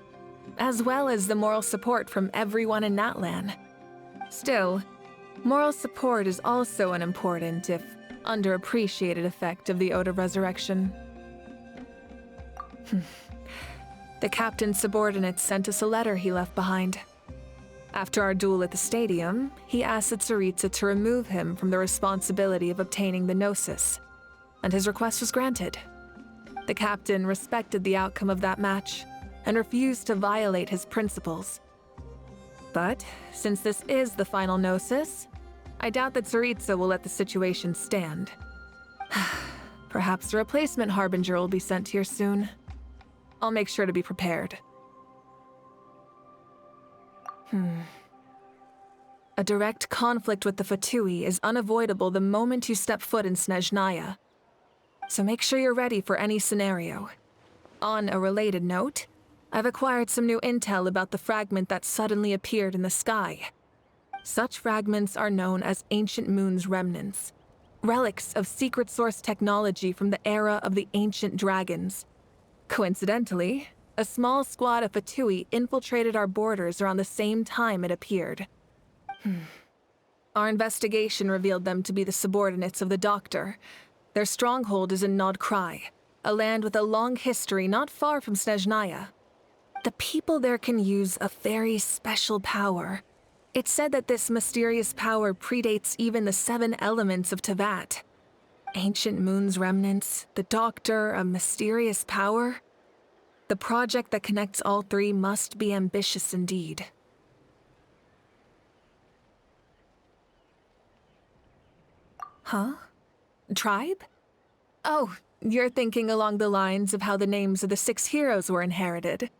E: as well as the moral support from everyone in Natlan. Still, moral support is also an important, if underappreciated, effect of the Ode of Resurrection. The captain's subordinates sent us a letter he left behind. After our duel at the stadium, he asked the Tsaritsa to remove him from the responsibility of obtaining the Gnosis, and his request was granted. The captain respected the outcome of that match and refused to violate his principles. But since this is the final Gnosis, I doubt that Tsaritsa will let the situation stand. Perhaps a replacement Harbinger will be sent here soon. I'll make sure to be prepared. A direct conflict with the Fatui is unavoidable the moment you step foot in Snezhnaya. So make sure you're ready for any scenario. On a related note, I've acquired some new intel about the fragment that suddenly appeared in the sky. Such fragments are known as Ancient Moon's remnants, relics of secret source technology from the era of the ancient dragons. Coincidentally, a small squad of Fatui infiltrated our borders around the same time it appeared. Our investigation revealed them to be the subordinates of the Doctor. Their stronghold is in Nod Krai, a land with a long history not far from Snezhnaya. The people there can use a very special power. It's said that this mysterious power predates even the 7 elements of Tevat. Ancient Moon's remnants, the Doctor, a mysterious power. The project that connects all 3 must be ambitious indeed. Huh? Tribe? Oh, you're thinking along the lines of how the names of the 6 heroes were inherited.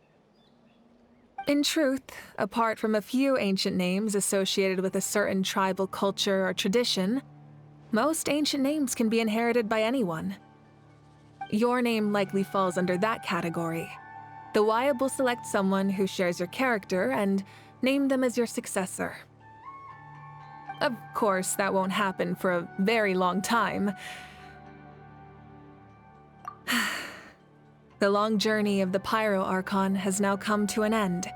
E: In truth, apart from a few ancient names associated with a certain tribal culture or tradition, most ancient names can be inherited by anyone. Your name likely falls under that category. The Wyab will select someone who shares your character and name them as your successor. Of course, that won't happen for a very long time. The long journey of the Pyro Archon has now come to an end.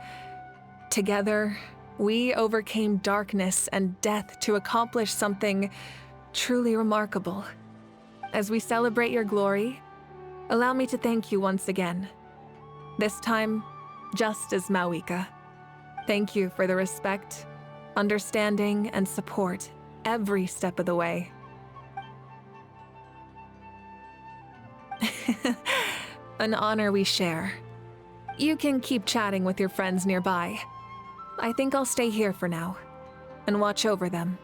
E: Together, we overcame darkness and death to accomplish something truly remarkable. As we celebrate your glory, allow me to thank you once again. This time, just as Mawika. Thank you for the respect, understanding, and support every step of the way. An honor we share. You can keep chatting with your friends nearby. I think I'll stay here for now and watch over them.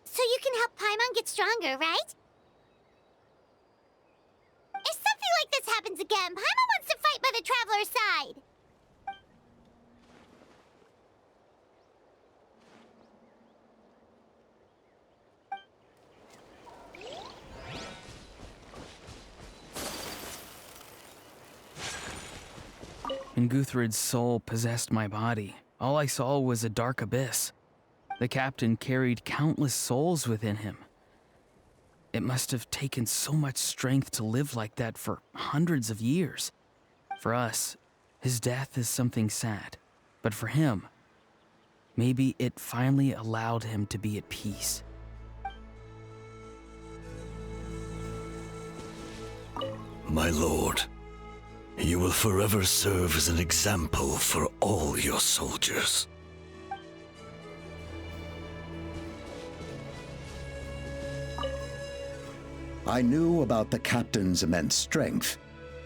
B: So you can help Paimon get stronger, right? If something like this happens again, Paimon wants to fight by the Traveler's side.
L: When Guthred's soul possessed my body, all I saw was a dark abyss. The captain carried countless souls within him. It must have taken so much strength to live like that for hundreds of years. For us, his death is something sad. But for him, maybe it finally allowed him to be at peace.
N: My lord, you will forever serve as an example for all your soldiers.
C: I knew about the captain's immense strength,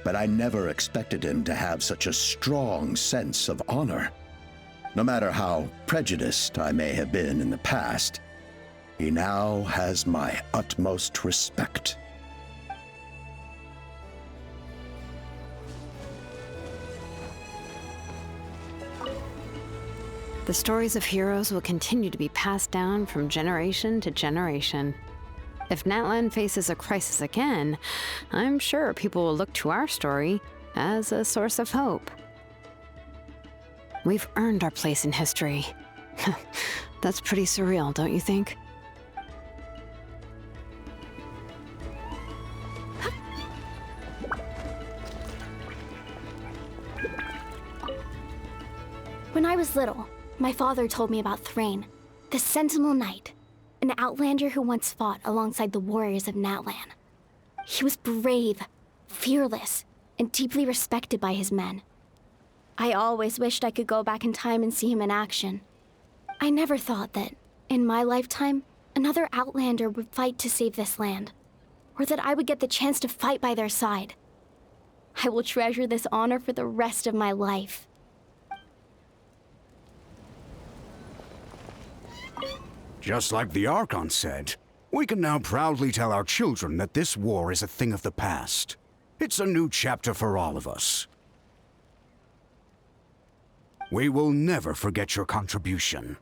C: but I never expected him to have such a strong sense of honor. No matter how prejudiced I may have been in the past, he now has my utmost respect.
X: The stories of heroes will continue to be passed down from generation to generation. If Natlan faces a crisis again, I'm sure people will look to our story as a source of hope. We've earned our place in history. That's pretty surreal, don't you think?
B: When I was little, my father told me about Thrain, the Sentinel Knight, an outlander who once fought alongside the warriors of Natlan. He was brave, fearless, and deeply respected by his men. I always wished I could go back in time and see him in action. I never thought that, in my lifetime, another outlander would fight to save this land, or that I would get the chance to fight by their side. I will treasure this honor for the rest of my life.
G: Just like the Archon said, we can now proudly tell our children that this war is a thing of the past. It's a new chapter for all of us. We will never forget your contribution,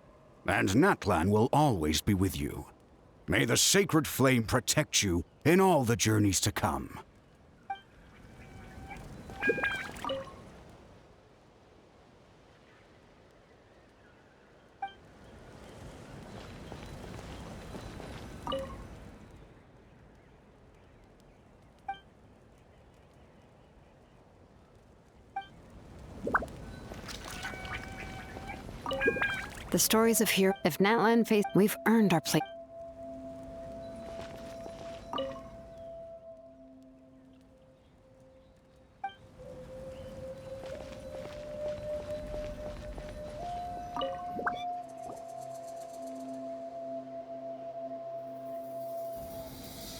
G: and Natlan will always be with you. May the sacred flame protect you in all the journeys to come.
X: The stories of here, if Natlan faced, we've earned our place.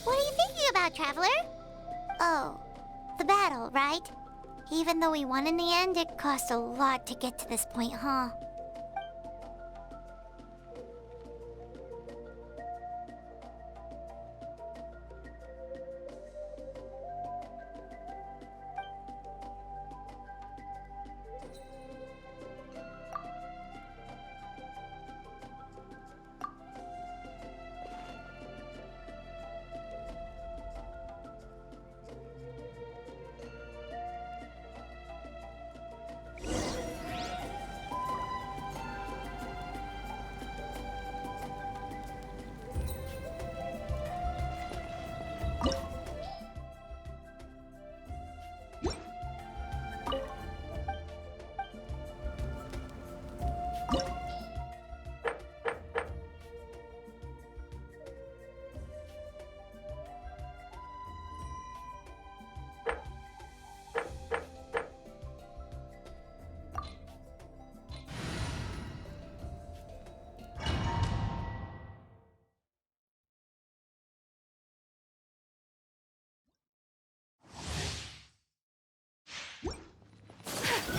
B: What are you thinking about, Traveler? Oh, the battle, right? Even though we won in the end, it cost a lot to get to this point, huh?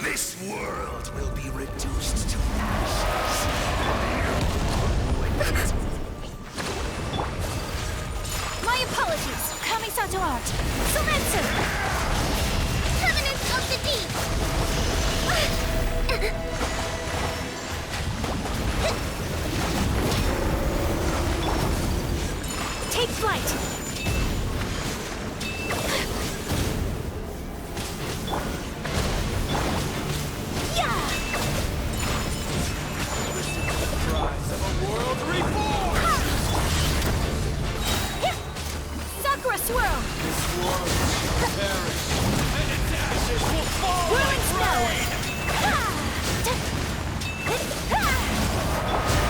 N: This world will be reduced to ashes.
A: My apologies. Kamisato art. Sometsu!
B: Covenants of the Deep!
A: Take flight!
K: Sakura swirl!
N: This world will perish, and its ashes will fall
K: Whirling
N: like
K: snow!
N: rain!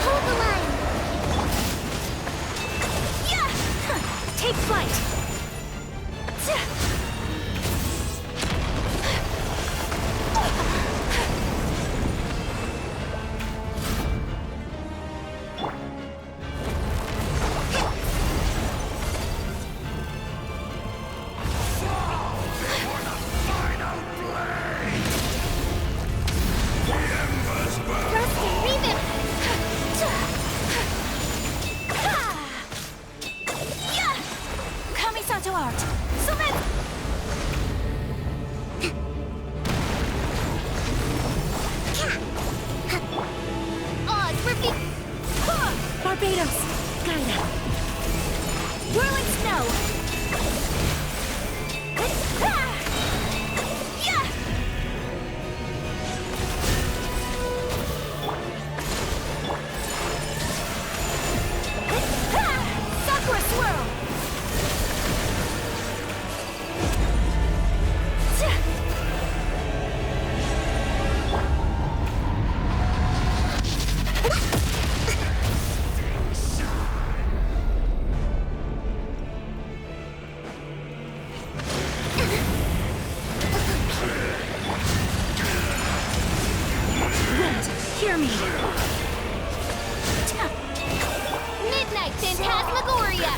B: Hold the line!
A: Take flight! Kamisato art! Sumet!
B: Oz, repeat!
A: Barbados! Gaia! Whirling snow!
B: Yeah! Phantasmagoria!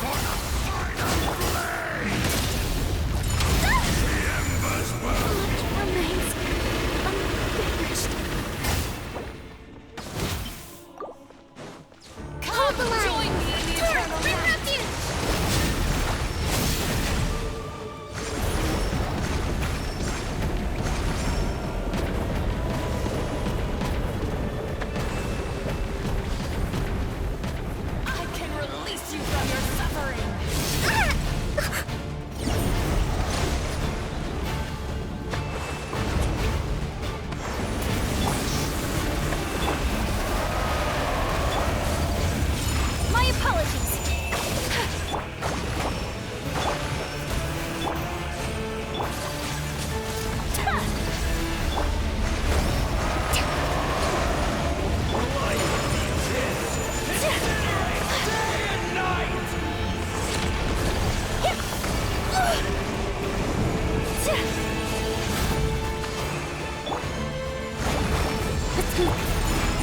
H: Remains unfinished.
B: Hold the line! Join me in the eternal night! Refuge!
K: I can release you from your suffering!
B: My apologies!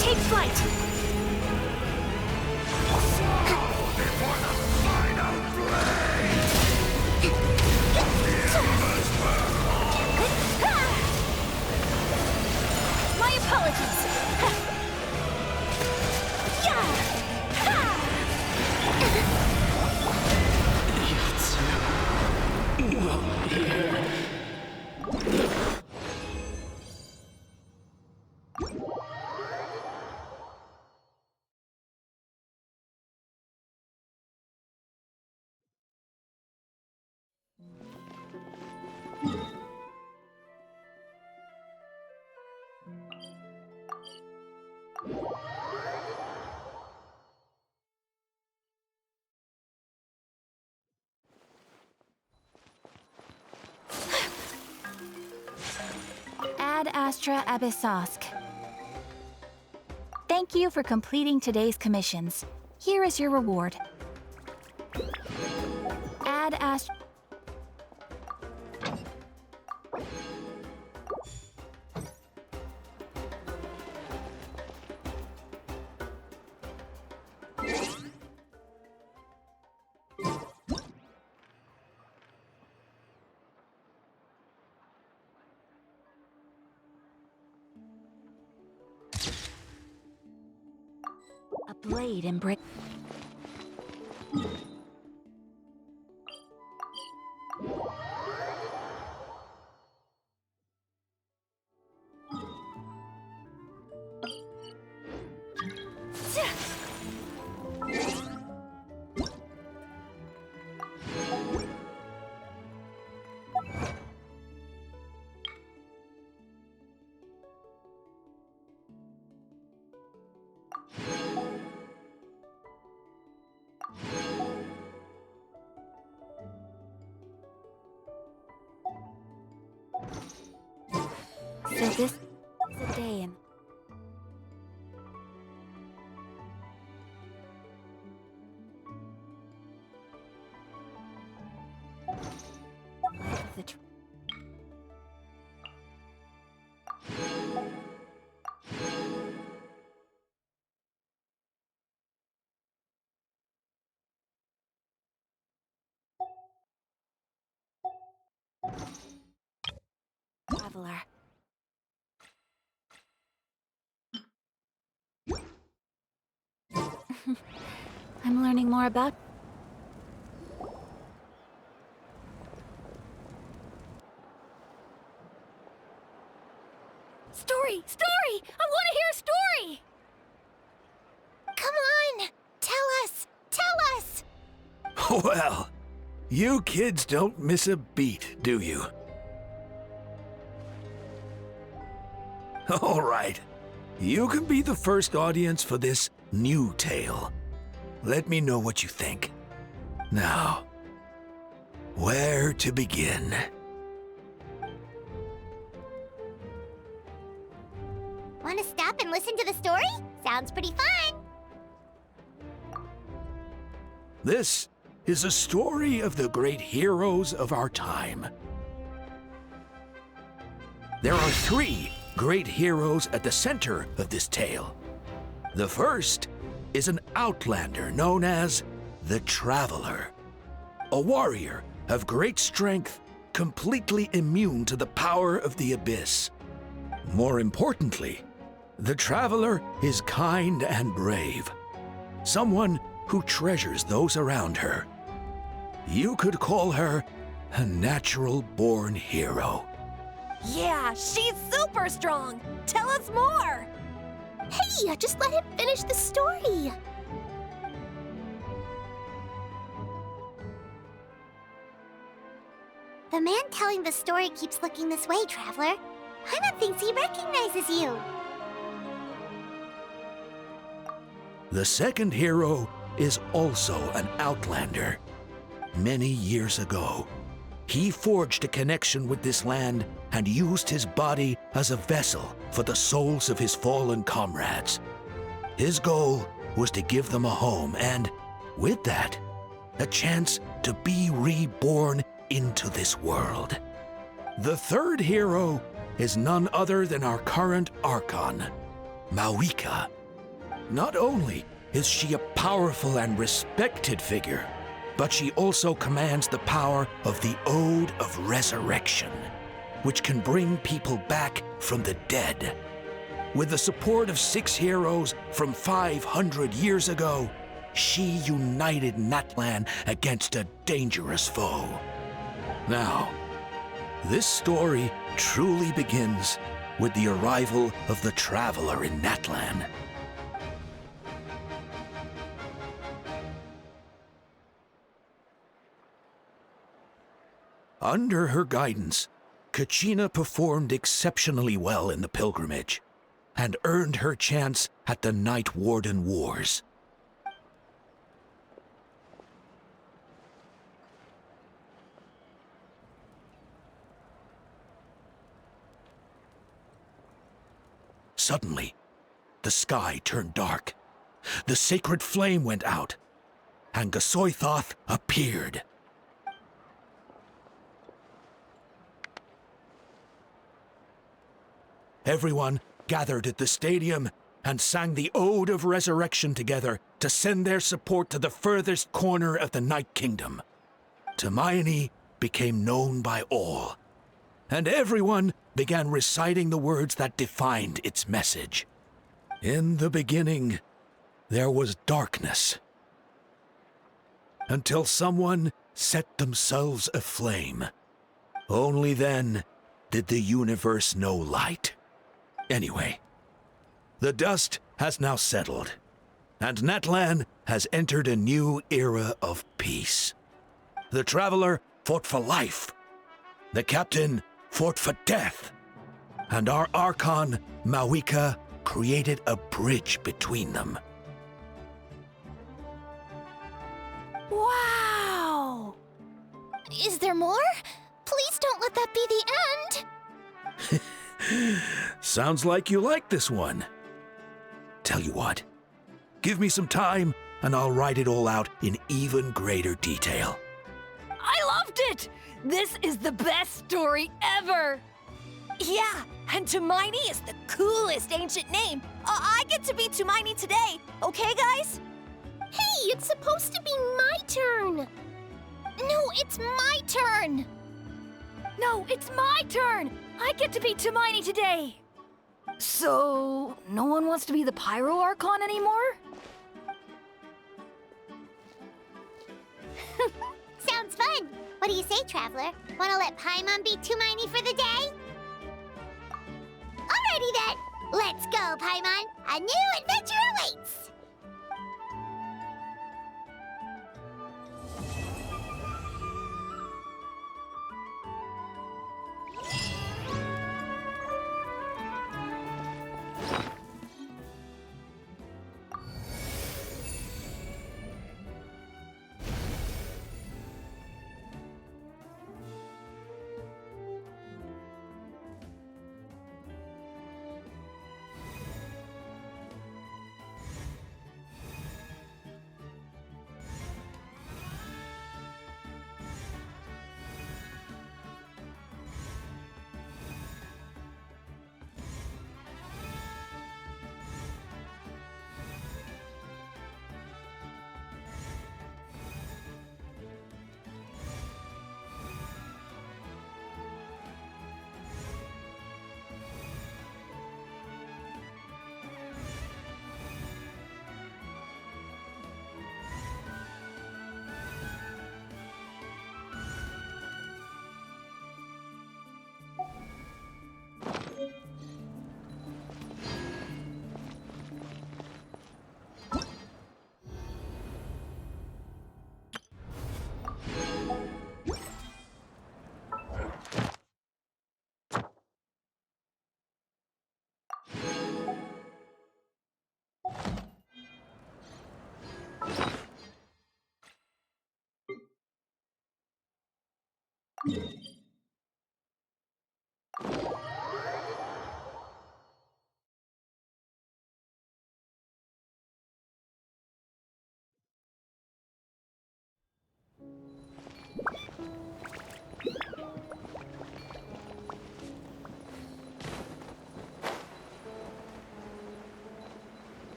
H: Take flight.
B: My apologies!
A: Ad Astra Abyssosk. Thank you for completing today's commissions. Here is your reward. Ad Astra. A blade and brick. So this is a day in. Life of the traveler. I'm learning more about.
B: Story! Story! I want to hear a story! Come on! Tell us! Tell us!
I: Well, you kids don't miss a beat, do you? All right. You can be the first audience for this new tale. Let me know what you think. Now, where to begin?
B: Want to stop and listen to the story? Sounds pretty fun!
I: This is a story of the great heroes of our time. There are 3 great heroes at the center of this tale. The first is an outlander known as the Traveler. A warrior of great strength, completely immune to the power of the Abyss. More importantly, the Traveler is kind and brave. Someone who treasures those around her. You could call her a natural-born hero.
K: Yeah, she's super strong! Tell us more!
B: Hey, just let him finish the story! The man telling the story keeps looking this way, Traveler. Paimon thinks he recognizes you.
I: The second hero is also an Outlander. Many years ago, he forged a connection with this land and used his body as a vessel for the souls of his fallen comrades. His goal was to give them a home and, with that, a chance to be reborn into this world. The third hero is none other than our current Archon, Mawika. Not only is she a powerful and respected figure, but she also commands the power of the Ode of Resurrection, which can bring people back from the dead. With the support of 6 heroes from 500 years ago, she united Natlan against a dangerous foe. Now, this story truly begins with the arrival of the Traveler in Natlan. Under her guidance, Kachina performed exceptionally well in the pilgrimage and earned her chance at the Night Warden Wars. Suddenly, the sky turned dark. The sacred flame went out, and Gasoithoth appeared. Everyone gathered at the stadium and sang the Ode of Resurrection together to send their support to the furthest corner of the Night Kingdom. Hermione became known by all, and everyone began reciting the words that defined its message. In the beginning, there was darkness, until someone set themselves aflame. Only then did the universe know light. Anyway, the dust has now settled, and Natlan has entered a new era of peace. The Traveler fought for life, the Captain fought for death, and our Archon, Mawika, created a bridge between them.
B: Wow! Is there more? Please don't let that be the end!
I: Sounds like you like this one. Tell you what, give me some time and I'll write it all out in even greater detail.
K: I loved it! This is the best story ever! Yeah, and Tumaini is the coolest ancient name. I get to be Tumaini today, okay, guys?
B: Hey, it's supposed to be my turn! No, it's my turn!
K: No, it's my turn! I get to be Tumaini today! So, no one wants to be the Pyro Archon anymore?
B: Sounds fun! What do you say, Traveler? Wanna let Paimon be Tumaini for the day? Alrighty then! Let's go, Paimon! A new adventure awaits!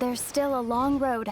A: There's still a long road